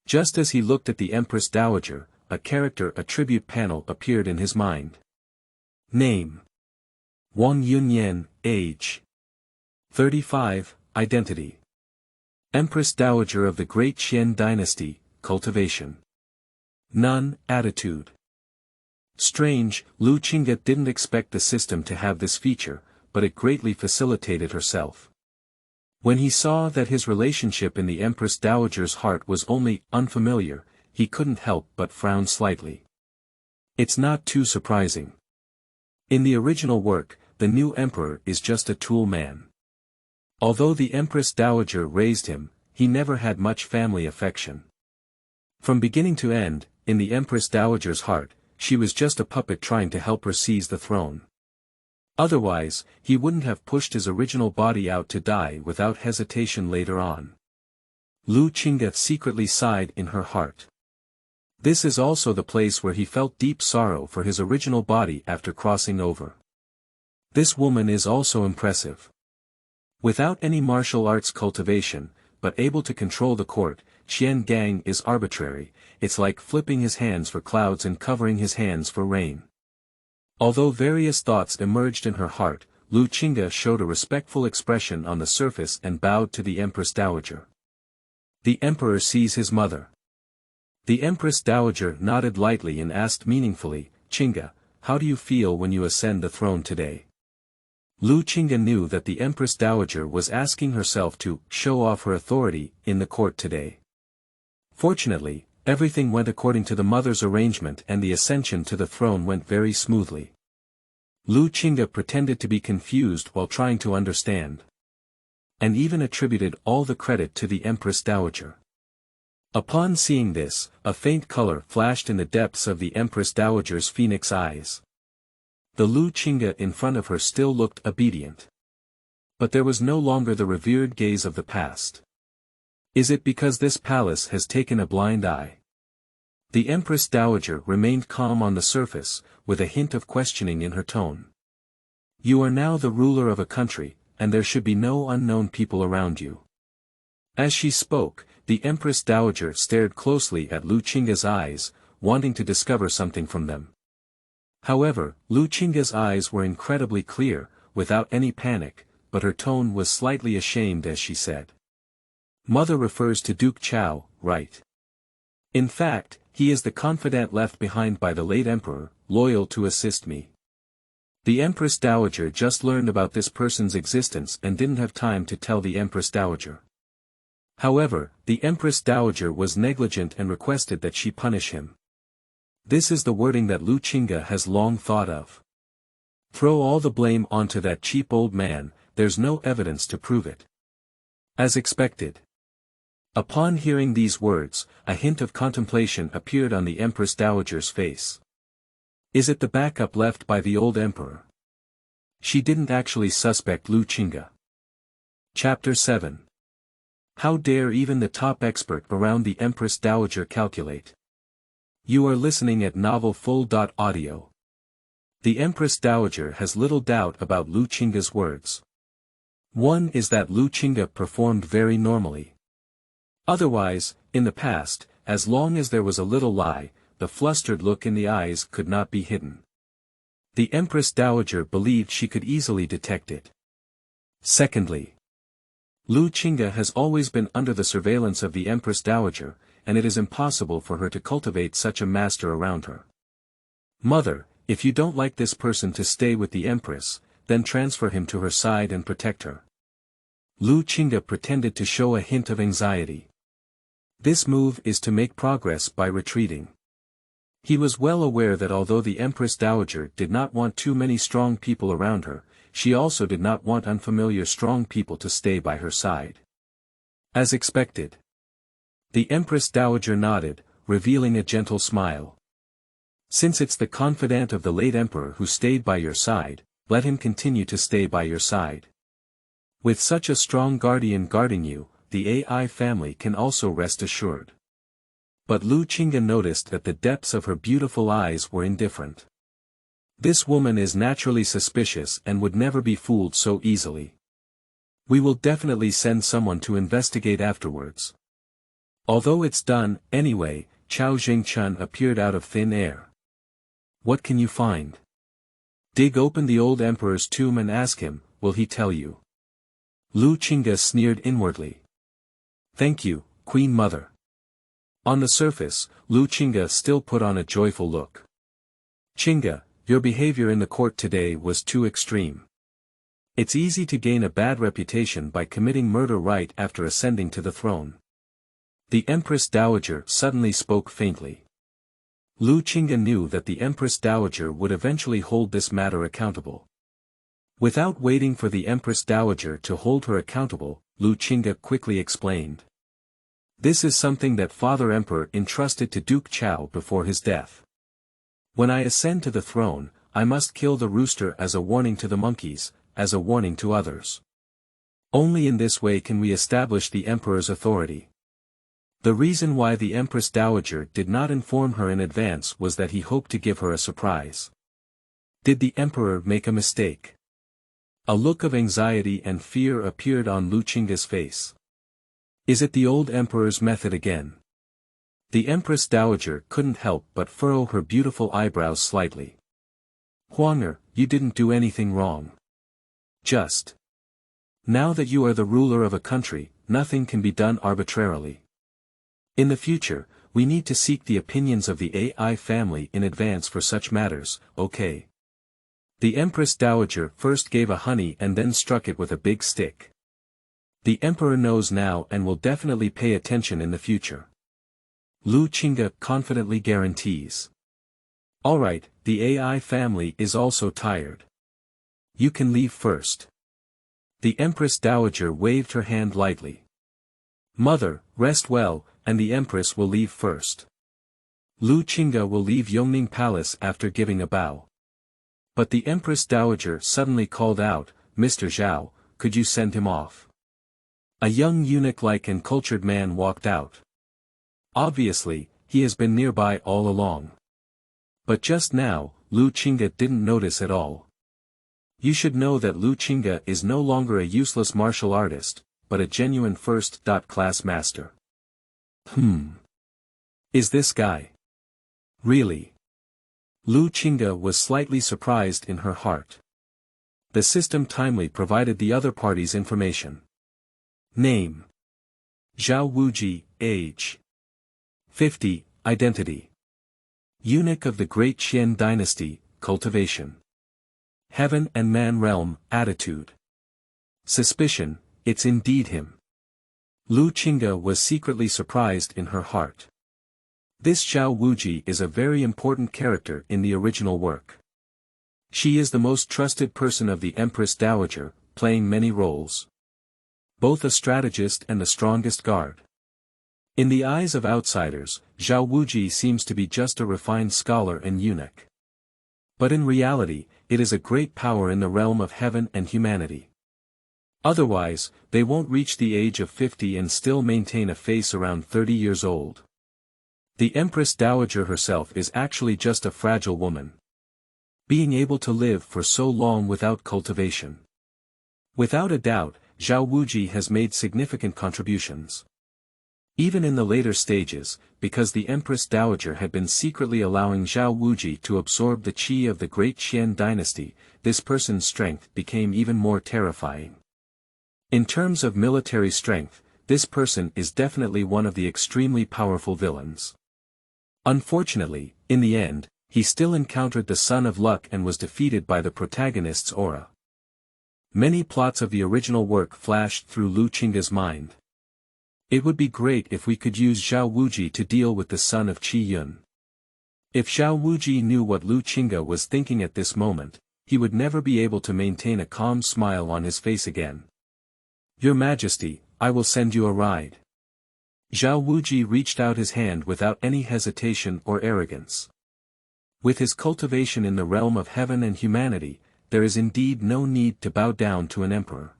Just as he looked at the Empress Dowager, a character attribute panel appeared in his mind. Name: Wang Yunyan. Age: 35. Identity: Empress Dowager of the Great Qian Dynasty. Cultivation: None. Attitude: Strange. Lu Qingge didn't expect the system to have this feature, but it greatly facilitated herself. When he saw that his relationship in the Empress Dowager's heart was only unfamiliar, he couldn't help but frown slightly. It's not too surprising. In the original work, the new emperor is just a tool man. Although the Empress Dowager raised him, he never had much family affection. From beginning to end, in the Empress Dowager's heart, she was just a puppet trying to help her seize the throne. Otherwise, he wouldn't have pushed his original body out to die without hesitation later on. Lu Qingge secretly sighed in her heart. This is also the place where he felt deep sorrow for his original body after crossing over. This woman is also impressive. Without any martial arts cultivation, but able to control the court, Qian Gang is arbitrary. It's like flipping his hands for clouds and covering his hands for rain. Although various thoughts emerged in her heart, Lu Qingge showed a respectful expression on the surface and bowed to the Empress Dowager. The emperor sees his mother. The Empress Dowager nodded lightly and asked meaningfully, "Qingge, how do you feel when you ascend the throne today?" Lu Qingge knew that the Empress Dowager was asking herself to show off her authority in the court today. Fortunately, everything went according to the mother's arrangement and the ascension to the throne went very smoothly. Lu Qingge pretended to be confused while trying to understand. And even attributed all the credit to the Empress Dowager. Upon seeing this, a faint color flashed in the depths of the Empress Dowager's phoenix eyes. The Lu Qingge in front of her still looked obedient. But there was no longer the revered gaze of the past. Is it because this palace has taken a blind eye? The Empress Dowager remained calm on the surface, with a hint of questioning in her tone. You are now the ruler of a country, and there should be no unknown people around you. As she spoke, the Empress Dowager stared closely at Lu Qingge's eyes, wanting to discover something from them. However, Lu Qingge's eyes were incredibly clear, without any panic, but her tone was slightly ashamed as she said. Mother refers to Duke Chao, right? In fact, he is the confidant left behind by the late emperor, loyal to assist me. The Empress Dowager just learned about this person's existence and didn't have time to tell the Empress Dowager. However, the Empress Dowager was negligent and requested that she punish him. This is the wording that Lu Qingge has long thought of. Throw all the blame onto that cheap old man, there's no evidence to prove it. As expected. Upon hearing these words, a hint of contemplation appeared on the Empress Dowager's face. Is it the backup left by the old emperor? She didn't actually suspect Lu Qingge. Chapter 7. How dare even the top expert around the Empress Dowager calculate? You are listening at novelfull.audio. The Empress Dowager has little doubt about Lu Qingge's words. One is that Lu Qingge performed very normally. Otherwise, in the past, as long as there was a little lie, the flustered look in the eyes could not be hidden. The Empress Dowager believed she could easily detect it. Secondly, Lu Qingge has always been under the surveillance of the Empress Dowager, and it is impossible for her to cultivate such a master around her. Mother, if you don't like this person to stay with the Empress, then transfer him to her side and protect her. Lu Qingge pretended to show a hint of anxiety. This move is to make progress by retreating. He was well aware that although the Empress Dowager did not want too many strong people around her, she also did not want unfamiliar strong people to stay by her side. As expected. The Empress Dowager nodded, revealing a gentle smile. Since it's the confidant of the late emperor who stayed by your side, let him continue to stay by your side. With such a strong guardian guarding you, the AI family can also rest assured. But Lu Qingge noticed that the depths of her beautiful eyes were indifferent. This woman is naturally suspicious and would never be fooled so easily. We will definitely send someone to investigate afterwards. Although it's done, anyway, Chao Jingchun appeared out of thin air. What can you find? Dig open the old emperor's tomb and ask him, will he tell you? Lu Qingge sneered inwardly. Thank you, Queen Mother. On the surface, Lu Qingge still put on a joyful look. Qingge, your behavior in the court today was too extreme. It's easy to gain a bad reputation by committing murder right after ascending to the throne. The Empress Dowager suddenly spoke faintly. Lu Qingge knew that the Empress Dowager would eventually hold this matter accountable. Without waiting for the Empress Dowager to hold her accountable, Lu Qingge quickly explained. This is something that Father Emperor entrusted to Duke Chao before his death. When I ascend to the throne, I must kill the rooster as a warning to the monkeys, as a warning to others. Only in this way can we establish the Emperor's authority. The reason why the Empress Dowager did not inform her in advance was that he hoped to give her a surprise. Did the Emperor make a mistake? A look of anxiety and fear appeared on Lu Qingge's face. Is it the old Emperor's method again? The Empress Dowager couldn't help but furrow her beautiful eyebrows slightly. Huang'er, you didn't do anything wrong. Just. Now that you are the ruler of a country, nothing can be done arbitrarily. In the future, we need to seek the opinions of the AI family in advance for such matters, okay? The Empress Dowager first gave a honey and then struck it with a big stick. The Emperor knows now and will definitely pay attention in the future. Lu Qingge confidently guarantees. Alright, the AI family is also tired. You can leave first. The Empress Dowager waved her hand lightly. Mother, rest well, and the Empress will leave first. Lu Qingge will leave Yongning Palace after giving a bow. But the Empress Dowager suddenly called out, Mr. Zhao, could you send him off? A young eunuch-like and cultured man walked out. Obviously, he has been nearby all along. But just now, Lu Qingge didn't notice at all. You should know that Lu Qingge is no longer a useless martial artist, but a genuine first-class master. Is this guy? Really? Lu Qingge was slightly surprised in her heart. The system timely provided the other party's information. Name. Zhao Wuji, age. 50, identity. Eunuch of the Great Qian Dynasty, cultivation. Heaven and man realm, attitude. Suspicion, it's indeed him. Lu Qingge was secretly surprised in her heart. This Zhao Wuji is a very important character in the original work. She is the most trusted person of the Empress Dowager, playing many roles. Both a strategist and the strongest guard. In the eyes of outsiders, Zhao Wuji seems to be just a refined scholar and eunuch. But in reality, it is a great power in the realm of heaven and humanity. Otherwise, they won't reach the age of 50 and still maintain a face around 30 years old. The Empress Dowager herself is actually just a fragile woman. Being able to live for so long without cultivation. Without a doubt, Zhao Wuji has made significant contributions. Even in the later stages, because the Empress Dowager had been secretly allowing Zhao Wuji to absorb the qi of the Great Qian Dynasty, this person's strength became even more terrifying. In terms of military strength, this person is definitely one of the extremely powerful villains. Unfortunately, in the end, he still encountered the Son of Luck and was defeated by the protagonist's aura. Many plots of the original work flashed through Lu Qingge's mind. It would be great if we could use Zhao Wuji to deal with the son of Qi Yun. If Zhao Wuji knew what Lu Qingge was thinking at this moment, he would never be able to maintain a calm smile on his face again. Your Majesty, I will send you a ride. Zhao Wuji reached out his hand without any hesitation or arrogance. With his cultivation in the realm of heaven and humanity, there is indeed no need to bow down to an emperor.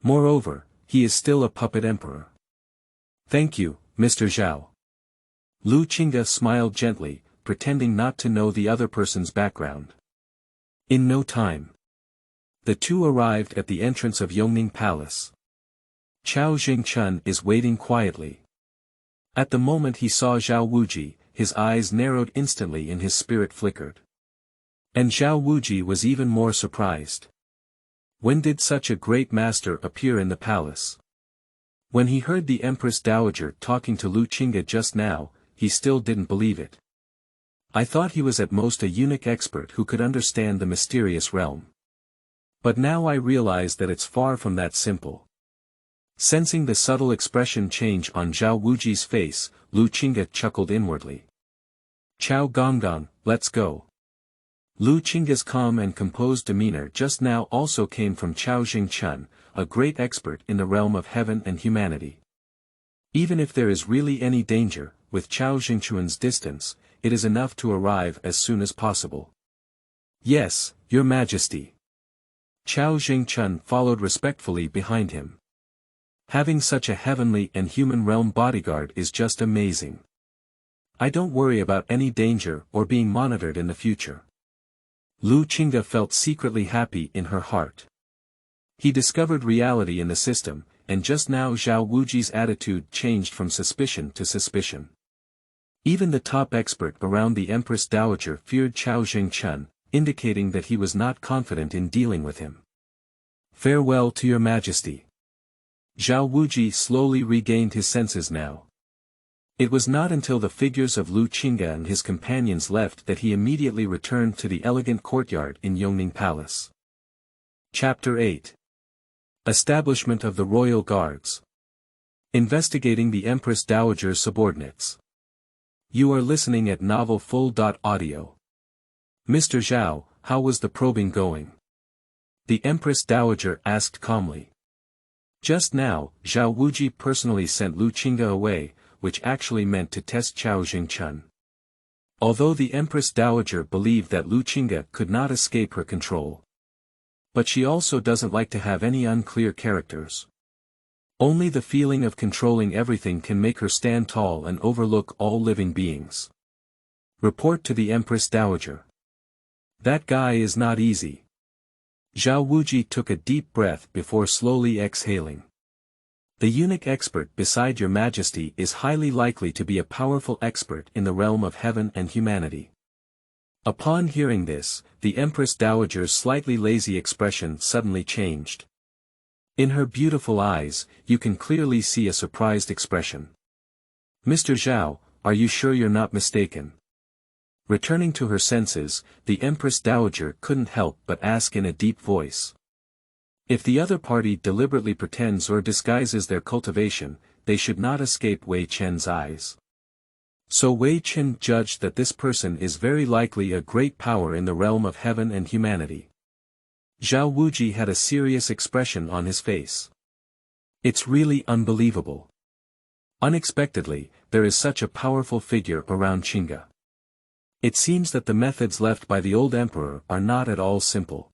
Moreover, he is still a puppet emperor. Thank you, Mr. Zhao. Lu Qingge smiled gently, pretending not to know the other person's background. In no time, the two arrived at the entrance of Yongning Palace. Chao Jingchun is waiting quietly. At the moment he saw Zhao Wuji, his eyes narrowed instantly and his spirit flickered. And Zhao Wuji was even more surprised. When did such a great master appear in the palace? When he heard the Empress Dowager talking to Lu Qingge just now, he still didn't believe it. I thought he was at most a eunuch expert who could understand the mysterious realm. But now I realize that it's far from that simple. Sensing the subtle expression change on Zhao Wuji's face, Lu Qingge chuckled inwardly. Chao Gongdong, let's go. Lu Qingge's calm and composed demeanor just now also came from Chao Jingchun, a great expert in the realm of heaven and humanity. Even if there is really any danger, with Chao Jingchun's distance, it is enough to arrive as soon as possible. Yes, Your Majesty. Chao Jingchun followed respectfully behind him. Having such a heavenly and human realm bodyguard is just amazing. I don't worry about any danger or being monitored in the future. Lu Qingge felt secretly happy in her heart. He discovered reality in the system, and just now Zhao Wuji's attitude changed from suspicion to suspicion. Even the top expert around the Empress Dowager feared Chao Jingchun, indicating that he was not confident in dealing with him. Farewell to Your Majesty. Zhao Wuji slowly regained his senses now. It was not until the figures of Lu Qingge and his companions left that he immediately returned to the elegant courtyard in Yongning Palace. Chapter 8. Establishment of the Royal Guards. Investigating the Empress Dowager's subordinates. You are listening at novelfull.audio. Mr. Zhao, how was the probing going? The Empress Dowager asked calmly. Just now, Zhao Wuji personally sent Lu Qingge away, which actually meant to test Chao Jingchun. Although the Empress Dowager believed that Lu Qingge could not escape her control. But she also doesn't like to have any unclear characters. Only the feeling of controlling everything can make her stand tall and overlook all living beings. Report to the Empress Dowager. That guy is not easy. Zhao Wuji took a deep breath before slowly exhaling. The eunuch expert beside Your Majesty is highly likely to be a powerful expert in the realm of heaven and humanity. Upon hearing this, the Empress Dowager's slightly lazy expression suddenly changed. In her beautiful eyes, you can clearly see a surprised expression. Mr. Zhao, are you sure you're not mistaken? Returning to her senses, the Empress Dowager couldn't help but ask in a deep voice. If the other party deliberately pretends or disguises their cultivation, they should not escape Wei Chen's eyes. So Wei Chen judged that this person is very likely a great power in the realm of heaven and humanity. Zhao Wuji had a serious expression on his face. It's really unbelievable. Unexpectedly, there is such a powerful figure around Qingge. It seems that the methods left by the old emperor are not at all simple.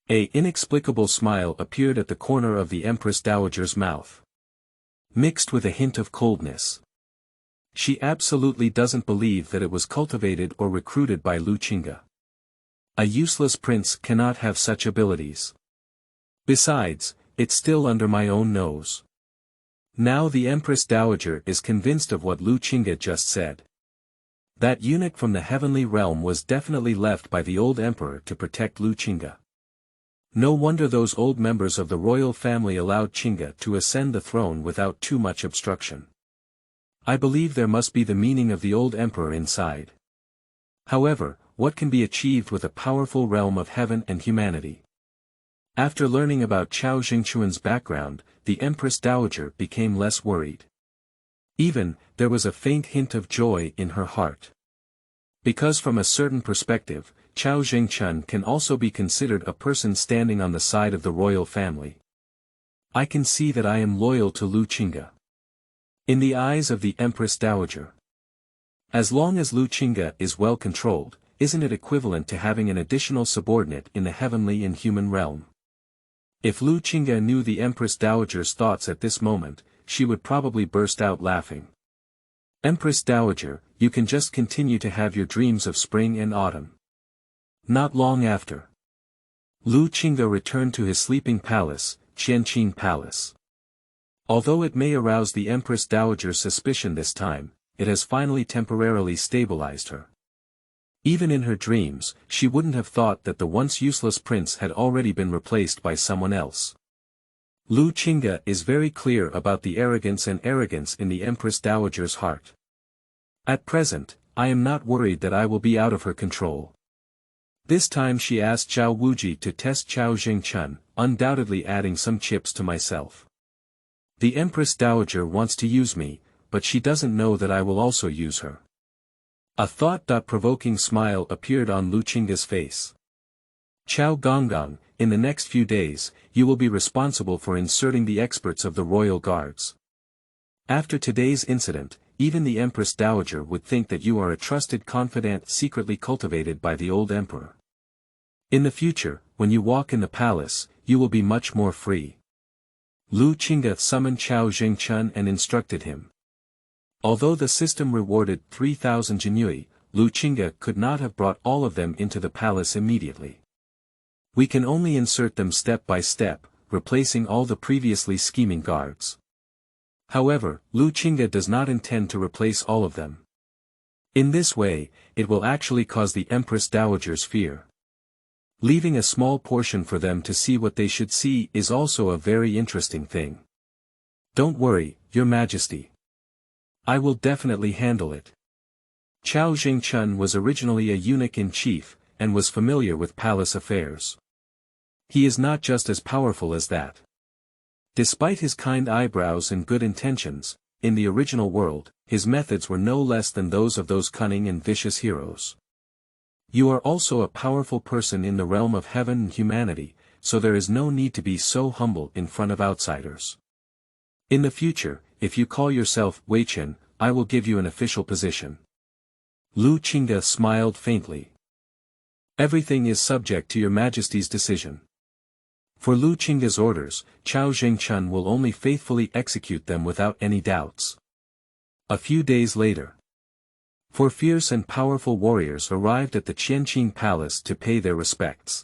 An inexplicable smile appeared at the corner of the Empress Dowager's mouth, mixed with a hint of coldness. She absolutely doesn't believe that it was cultivated or recruited by Lu Qingge. A useless prince cannot have such abilities. Besides, it's still under my own nose. Now the Empress Dowager is convinced of what Lu Qingge just said. That eunuch from the heavenly realm was definitely left by the old emperor to protect Lu Qingge. No wonder those old members of the royal family allowed Qingge to ascend the throne without too much obstruction. I believe there must be the meaning of the old emperor inside. However, what can be achieved with a powerful realm of heaven and humanity? After learning about Chao Jingchun's background, the Empress Dowager became less worried. Even, there was a faint hint of joy in her heart. Because from a certain perspective, Chao Jingchun can also be considered a person standing on the side of the royal family. I can see that I am loyal to Lu Qingge. In the eyes of the Empress Dowager. As long as Lu Qingge is well controlled, isn't it equivalent to having an additional subordinate in the heavenly and human realm? If Lu Qingge knew the Empress Dowager's thoughts at this moment, she would probably burst out laughing. Empress Dowager, you can just continue to have your dreams of spring and autumn. Not long after, Lu Qingge returned to his sleeping palace, Qianqing Palace. Although it may arouse the Empress Dowager's suspicion this time, it has finally temporarily stabilized her. Even in her dreams, she wouldn't have thought that the once useless prince had already been replaced by someone else. Lu Qingge is very clear about the arrogance in the Empress Dowager's heart. At present, I am not worried that I will be out of her control. This time she asked Zhao Wuji to test Chao Jingchun, undoubtedly adding some chips to myself. The Empress Dowager wants to use me, but she doesn't know that I will also use her. A thought-provoking smile appeared on Lu Qingge's face. Chao Gonggang, in the next few days, you will be responsible for inserting the experts of the royal guards. After today's incident, even the Empress Dowager would think that you are a trusted confidant secretly cultivated by the old emperor. In the future, when you walk in the palace, you will be much more free. Lu Qingge summoned Chao Jingchun and instructed him. Although the system rewarded 3,000 jinui, Lu Qingge could not have brought all of them into the palace immediately. We can only insert them step by step, replacing all the previously scheming guards. However, Lu Qingge does not intend to replace all of them. In this way, it will actually cause the Empress Dowager's fear. Leaving a small portion for them to see what they should see is also a very interesting thing. Don't worry, Your Majesty. I will definitely handle it. Chao Jingchun was originally a eunuch-in-chief, and was familiar with palace affairs. He is not just as powerful as that. Despite his kind eyebrows and good intentions, in the original world, his methods were no less than those of those cunning and vicious heroes. You are also a powerful person in the realm of heaven and humanity, so there is no need to be so humble in front of outsiders. In the future, if you call yourself Weichen, I will give you an official position. Lu Qingge smiled faintly. Everything is subject to Your Majesty's decision. For Lu Qingge's orders, Chao Jingchun will only faithfully execute them without any doubts. A few days later, 4 fierce and powerful warriors arrived at the Qianqing Palace to pay their respects.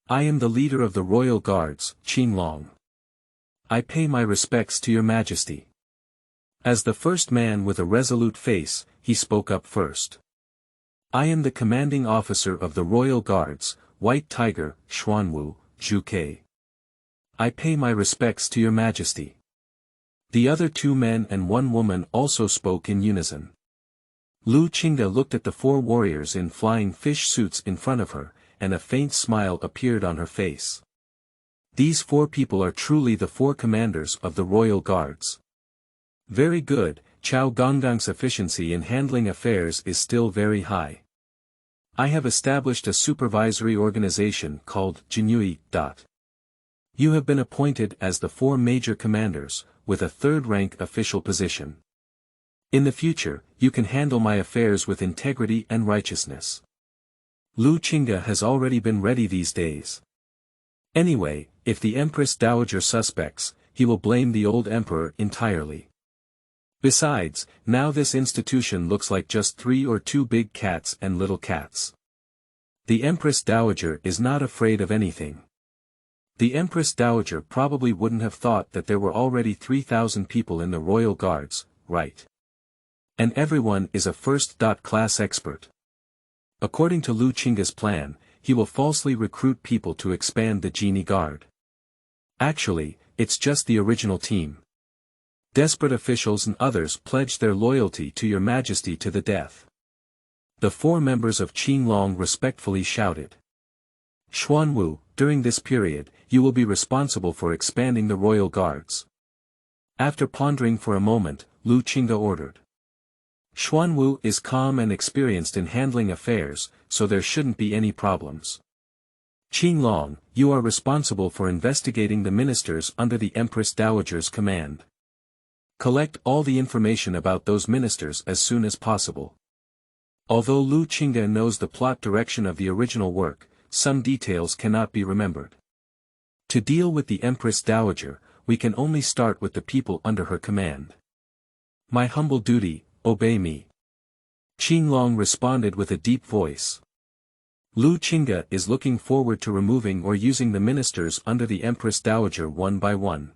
I am the leader of the royal guards, Qinglong. I pay my respects to Your Majesty. As the first man with a resolute face, he spoke up first. I am the commanding officer of the royal guards, White Tiger, Xuanwu, Zhuke. I pay my respects to Your Majesty. The other 2 men and 1 woman also spoke in unison. Lu Qingge looked at the 4 warriors in flying fish suits in front of her, and a faint smile appeared on her face. These 4 people are truly the 4 commanders of the royal guards. Very good, Chao Gonggang's efficiency in handling affairs is still very high. I have established a supervisory organization called Jinui. You have been appointed as the 4 major commanders, with a 3rd-rank official position. In the future, you can handle my affairs with integrity and righteousness. Lu Qingge has already been ready these days. Anyway, if the Empress Dowager suspects, he will blame the old emperor entirely. Besides, now this institution looks like just 3 or 2 big cats and little cats. The Empress Dowager is not afraid of anything. The Empress Dowager probably wouldn't have thought that there were already 3,000 people in the royal guards, right? And everyone is a first-class expert. According to Lu Qingge's plan, he will falsely recruit people to expand the genie guard. Actually, it's just the original team. Desperate officials and others pledged their loyalty to Your Majesty to the death. The 4 members of Qinglong respectfully shouted. Xuanwu, during this period, you will be responsible for expanding the royal guards. After pondering for a moment, Lu Qingge ordered. Xuanwu is calm and experienced in handling affairs, so there shouldn't be any problems. Qinglong, you are responsible for investigating the ministers under the Empress Dowager's command. Collect all the information about those ministers as soon as possible. Although Lu Qingge knows the plot direction of the original work, some details cannot be remembered. To deal with the Empress Dowager, we can only start with the people under her command. My humble duty, obey me. Qinglong responded with a deep voice. Lu Qingge is looking forward to removing or using the ministers under the Empress Dowager one by one.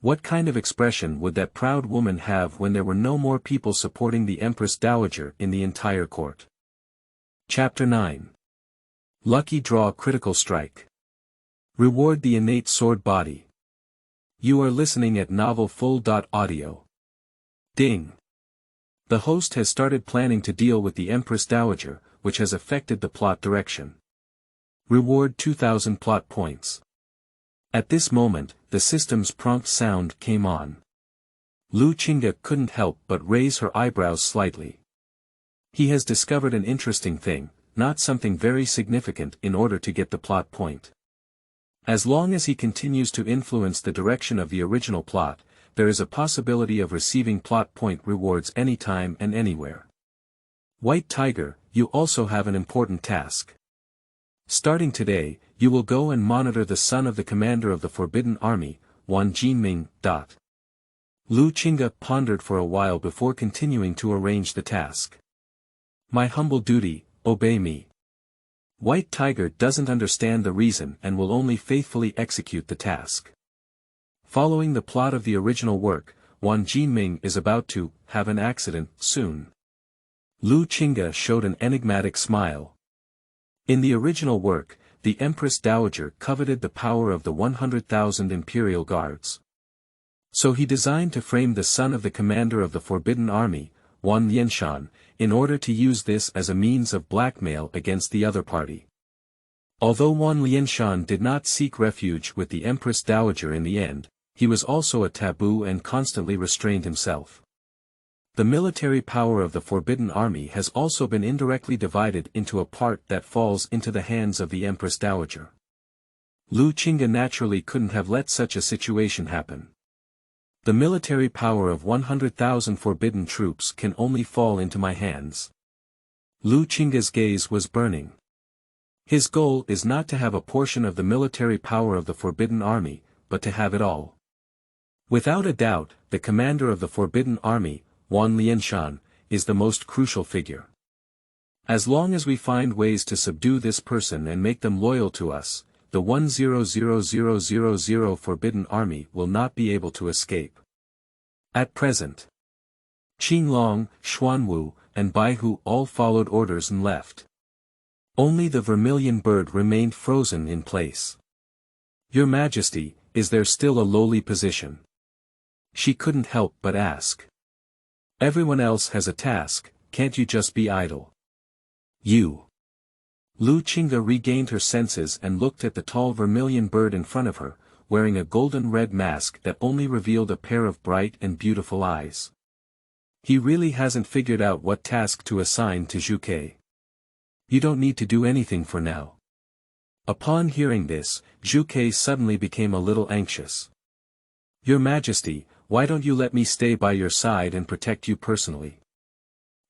What kind of expression would that proud woman have when there were no more people supporting the Empress Dowager in the entire court? Chapter 9. Lucky Draw Critical Strike. Reward the innate sword body. You are listening at novelfull.audio. Ding. The host has started planning to deal with the Empress Dowager, which has affected the plot direction. Reward 2000 plot points. At this moment, the system's prompt sound came on. Lu Qingge couldn't help but raise her eyebrows slightly. He has discovered an interesting thing, not something very significant in order to get the plot point. As long as he continues to influence the direction of the original plot, there is a possibility of receiving plot point rewards anytime and anywhere. White Tiger, you also have an important task. Starting today, you will go and monitor the son of the commander of the Forbidden Army, Wan Jinming. Lu Qingge pondered for a while before continuing to arrange the task. My humble duty, obey me. White Tiger doesn't understand the reason and will only faithfully execute the task. Following the plot of the original work, Wan Jinming is about to have an accident soon. Lu Qingge showed an enigmatic smile. In the original work, the Empress Dowager coveted the power of the 100,000 imperial guards. So he designed to frame the son of the commander of the Forbidden Army, Wan Lianshan, in order to use this as a means of blackmail against the other party. Although Wan Lianshan did not seek refuge with the Empress Dowager in the end, he was also a taboo and constantly restrained himself. The military power of the Forbidden Army has also been indirectly divided into a part that falls into the hands of the Empress Dowager. Lu Qingge naturally couldn't have let such a situation happen. The military power of 100,000 forbidden troops can only fall into my hands. Lu Qingge's gaze was burning. His goal is not to have a portion of the military power of the Forbidden Army, but to have it all. Without a doubt, the commander of the Forbidden Army, Wan Lianshan, is the most crucial figure. As long as we find ways to subdue this person and make them loyal to us, the 100,000 Forbidden Army will not be able to escape. At present, Qinglong, Xuanwu, and Baihu all followed orders and left. Only the vermilion bird remained frozen in place. Your Majesty, is there still a lowly position? She couldn't help but ask. Everyone else has a task, can't you just be idle? You. Lu Qingge regained her senses and looked at the tall vermilion bird in front of her, wearing a golden-red mask that only revealed a pair of bright and beautiful eyes. He really hasn't figured out what task to assign to Zhu Ke. You don't need to do anything for now. Upon hearing this, Zhu Ke suddenly became a little anxious. Your Majesty, why don't you let me stay by your side and protect you personally?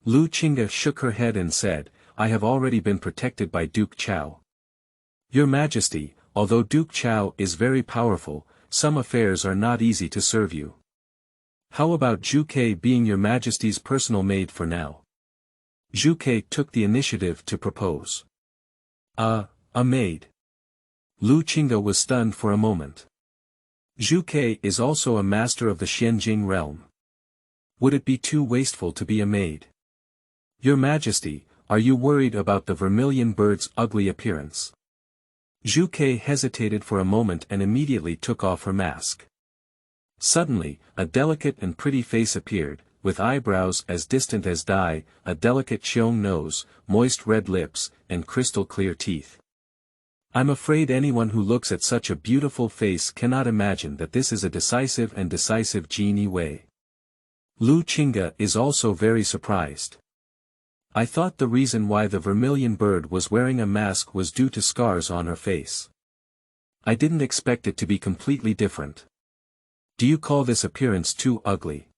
Lu Qingge shook her head and said, I have already been protected by Duke Chao. Your Majesty, although Duke Chao is very powerful, some affairs are not easy to serve you. How about Zhu Ke being your Majesty's personal maid for now? Zhu Ke took the initiative to propose. A maid. Lu Qingge was stunned for a moment. Zhu Ke is also a master of the Xianjing realm. Would it be too wasteful to be a maid? Your Majesty, are you worried about the vermilion bird's ugly appearance? Zhu Ke hesitated for a moment and immediately took off her mask. Suddenly, a delicate and pretty face appeared, with eyebrows as distant as dye, a delicate Qiong nose, moist red lips, and crystal-clear teeth. I'm afraid anyone who looks at such a beautiful face cannot imagine that this is a decisive genie Wei. Lu Qingge is also very surprised. I thought the reason why the vermilion bird was wearing a mask was due to scars on her face. I didn't expect it to be completely different. Do you call this appearance too ugly?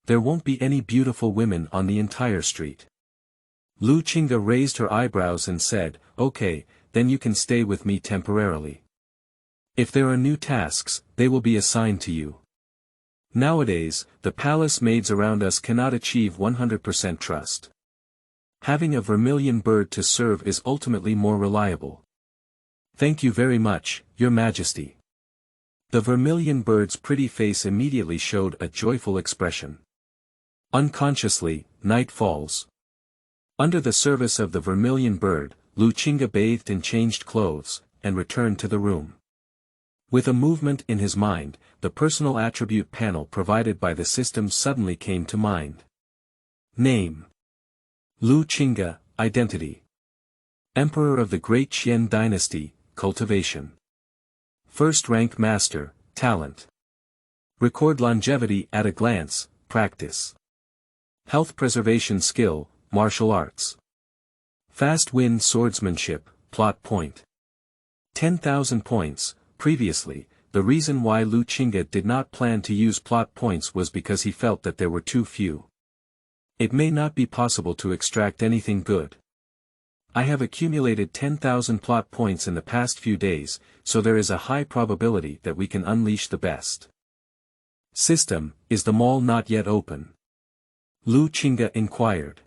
There won't be any beautiful women on the entire street. Lu Qingge raised her eyebrows and said, okay, then you can stay with me temporarily. If there are new tasks, they will be assigned to you. Nowadays, the palace maids around us cannot achieve 100% trust. Having a vermilion bird to serve is ultimately more reliable. Thank you very much, Your Majesty. The vermilion bird's pretty face immediately showed a joyful expression. Unconsciously, night falls. Under the service of the vermilion bird, Lu Qingge bathed and changed clothes, and returned to the room. With a movement in his mind, the personal attribute panel provided by the system suddenly came to mind. Name: Lu Qingge, Identity: Emperor of the Great Qian Dynasty, Cultivation. First rank Master, Talent. Record longevity at a glance, Practice. Health preservation skill, Martial arts. Fast wind swordsmanship, Plot point. 10,000 points. Previously, the reason why Lu Qingge did not plan to use plot points was because he felt that there were too few. It may not be possible to extract anything good. I have accumulated 10,000 plot points in the past few days, so there is a high probability that we can unleash the best. System: is the mall not yet open? Lu Qingge inquired.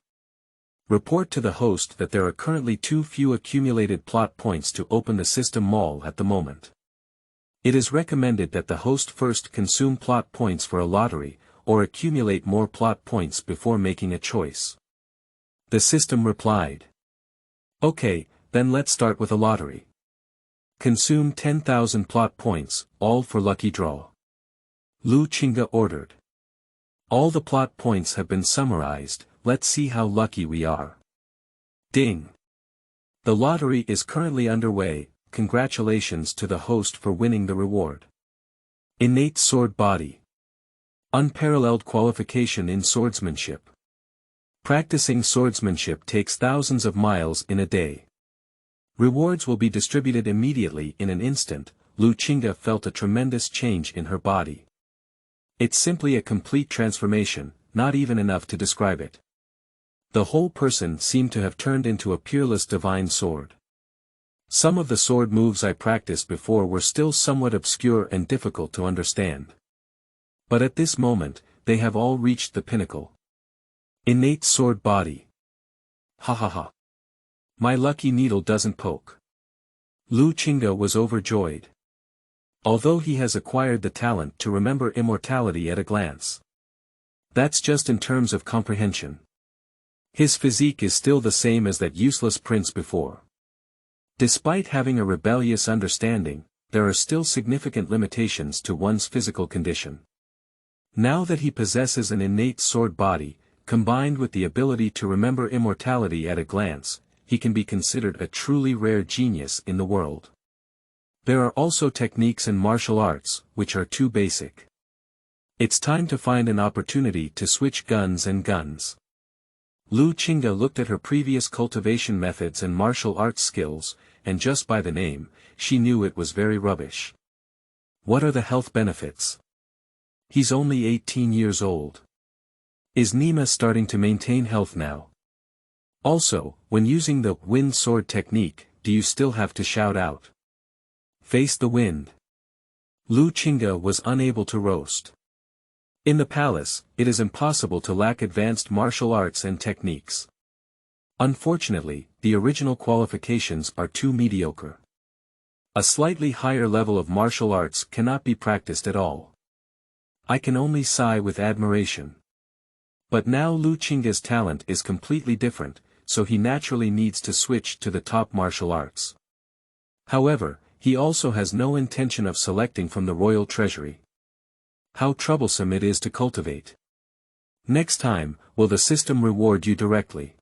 Report to the host that there are currently too few accumulated plot points to open the system mall at the moment. It is recommended that the host first consume plot points for a lottery, or accumulate more plot points before making a choice. The system replied. Okay, then let's start with a lottery. Consume 10,000 plot points, all for lucky draw. Lu Qingge ordered. All the plot points have been summarized, let's see how lucky we are. Ding. The lottery is currently underway. Congratulations to the host for winning the reward. Innate sword body. Unparalleled qualification in swordsmanship. Practicing swordsmanship takes thousands of miles in a day. Rewards will be distributed immediately in an instant. Lu Qingge felt a tremendous change in her body. It's simply a complete transformation, not even enough to describe it. The whole person seemed to have turned into a peerless divine sword. Some of the sword moves I practiced before were still somewhat obscure and difficult to understand. But at this moment, they have all reached the pinnacle. Innate sword body. Ha ha ha. My lucky needle doesn't poke. Lu Qingge was overjoyed. Although he has acquired the talent to remember immortality at a glance. That's just in terms of comprehension. His physique is still the same as that useless prince before. Despite having a rebellious understanding, there are still significant limitations to one's physical condition. Now that he possesses an innate sword body, combined with the ability to remember immortality at a glance, he can be considered a truly rare genius in the world. There are also techniques in martial arts, which are too basic. It's time to find an opportunity to switch guns and guns. Lu Qingge looked at her previous cultivation methods and martial arts skills, and just by the name, she knew it was very rubbish. What are the health benefits? He's only 18 years old. Is Nima starting to maintain health now? Also, when using the wind sword technique, do you still have to shout out? Face the wind. Lu Qingge was unable to roast. In the palace, it is impossible to lack advanced martial arts and techniques. Unfortunately, the original qualifications are too mediocre. A slightly higher level of martial arts cannot be practiced at all. I can only sigh with admiration. But now Lu Qingge's talent is completely different, so he naturally needs to switch to the top martial arts. However, he also has no intention of selecting from the royal treasury. How troublesome it is to cultivate. Next time, will the system reward you directly?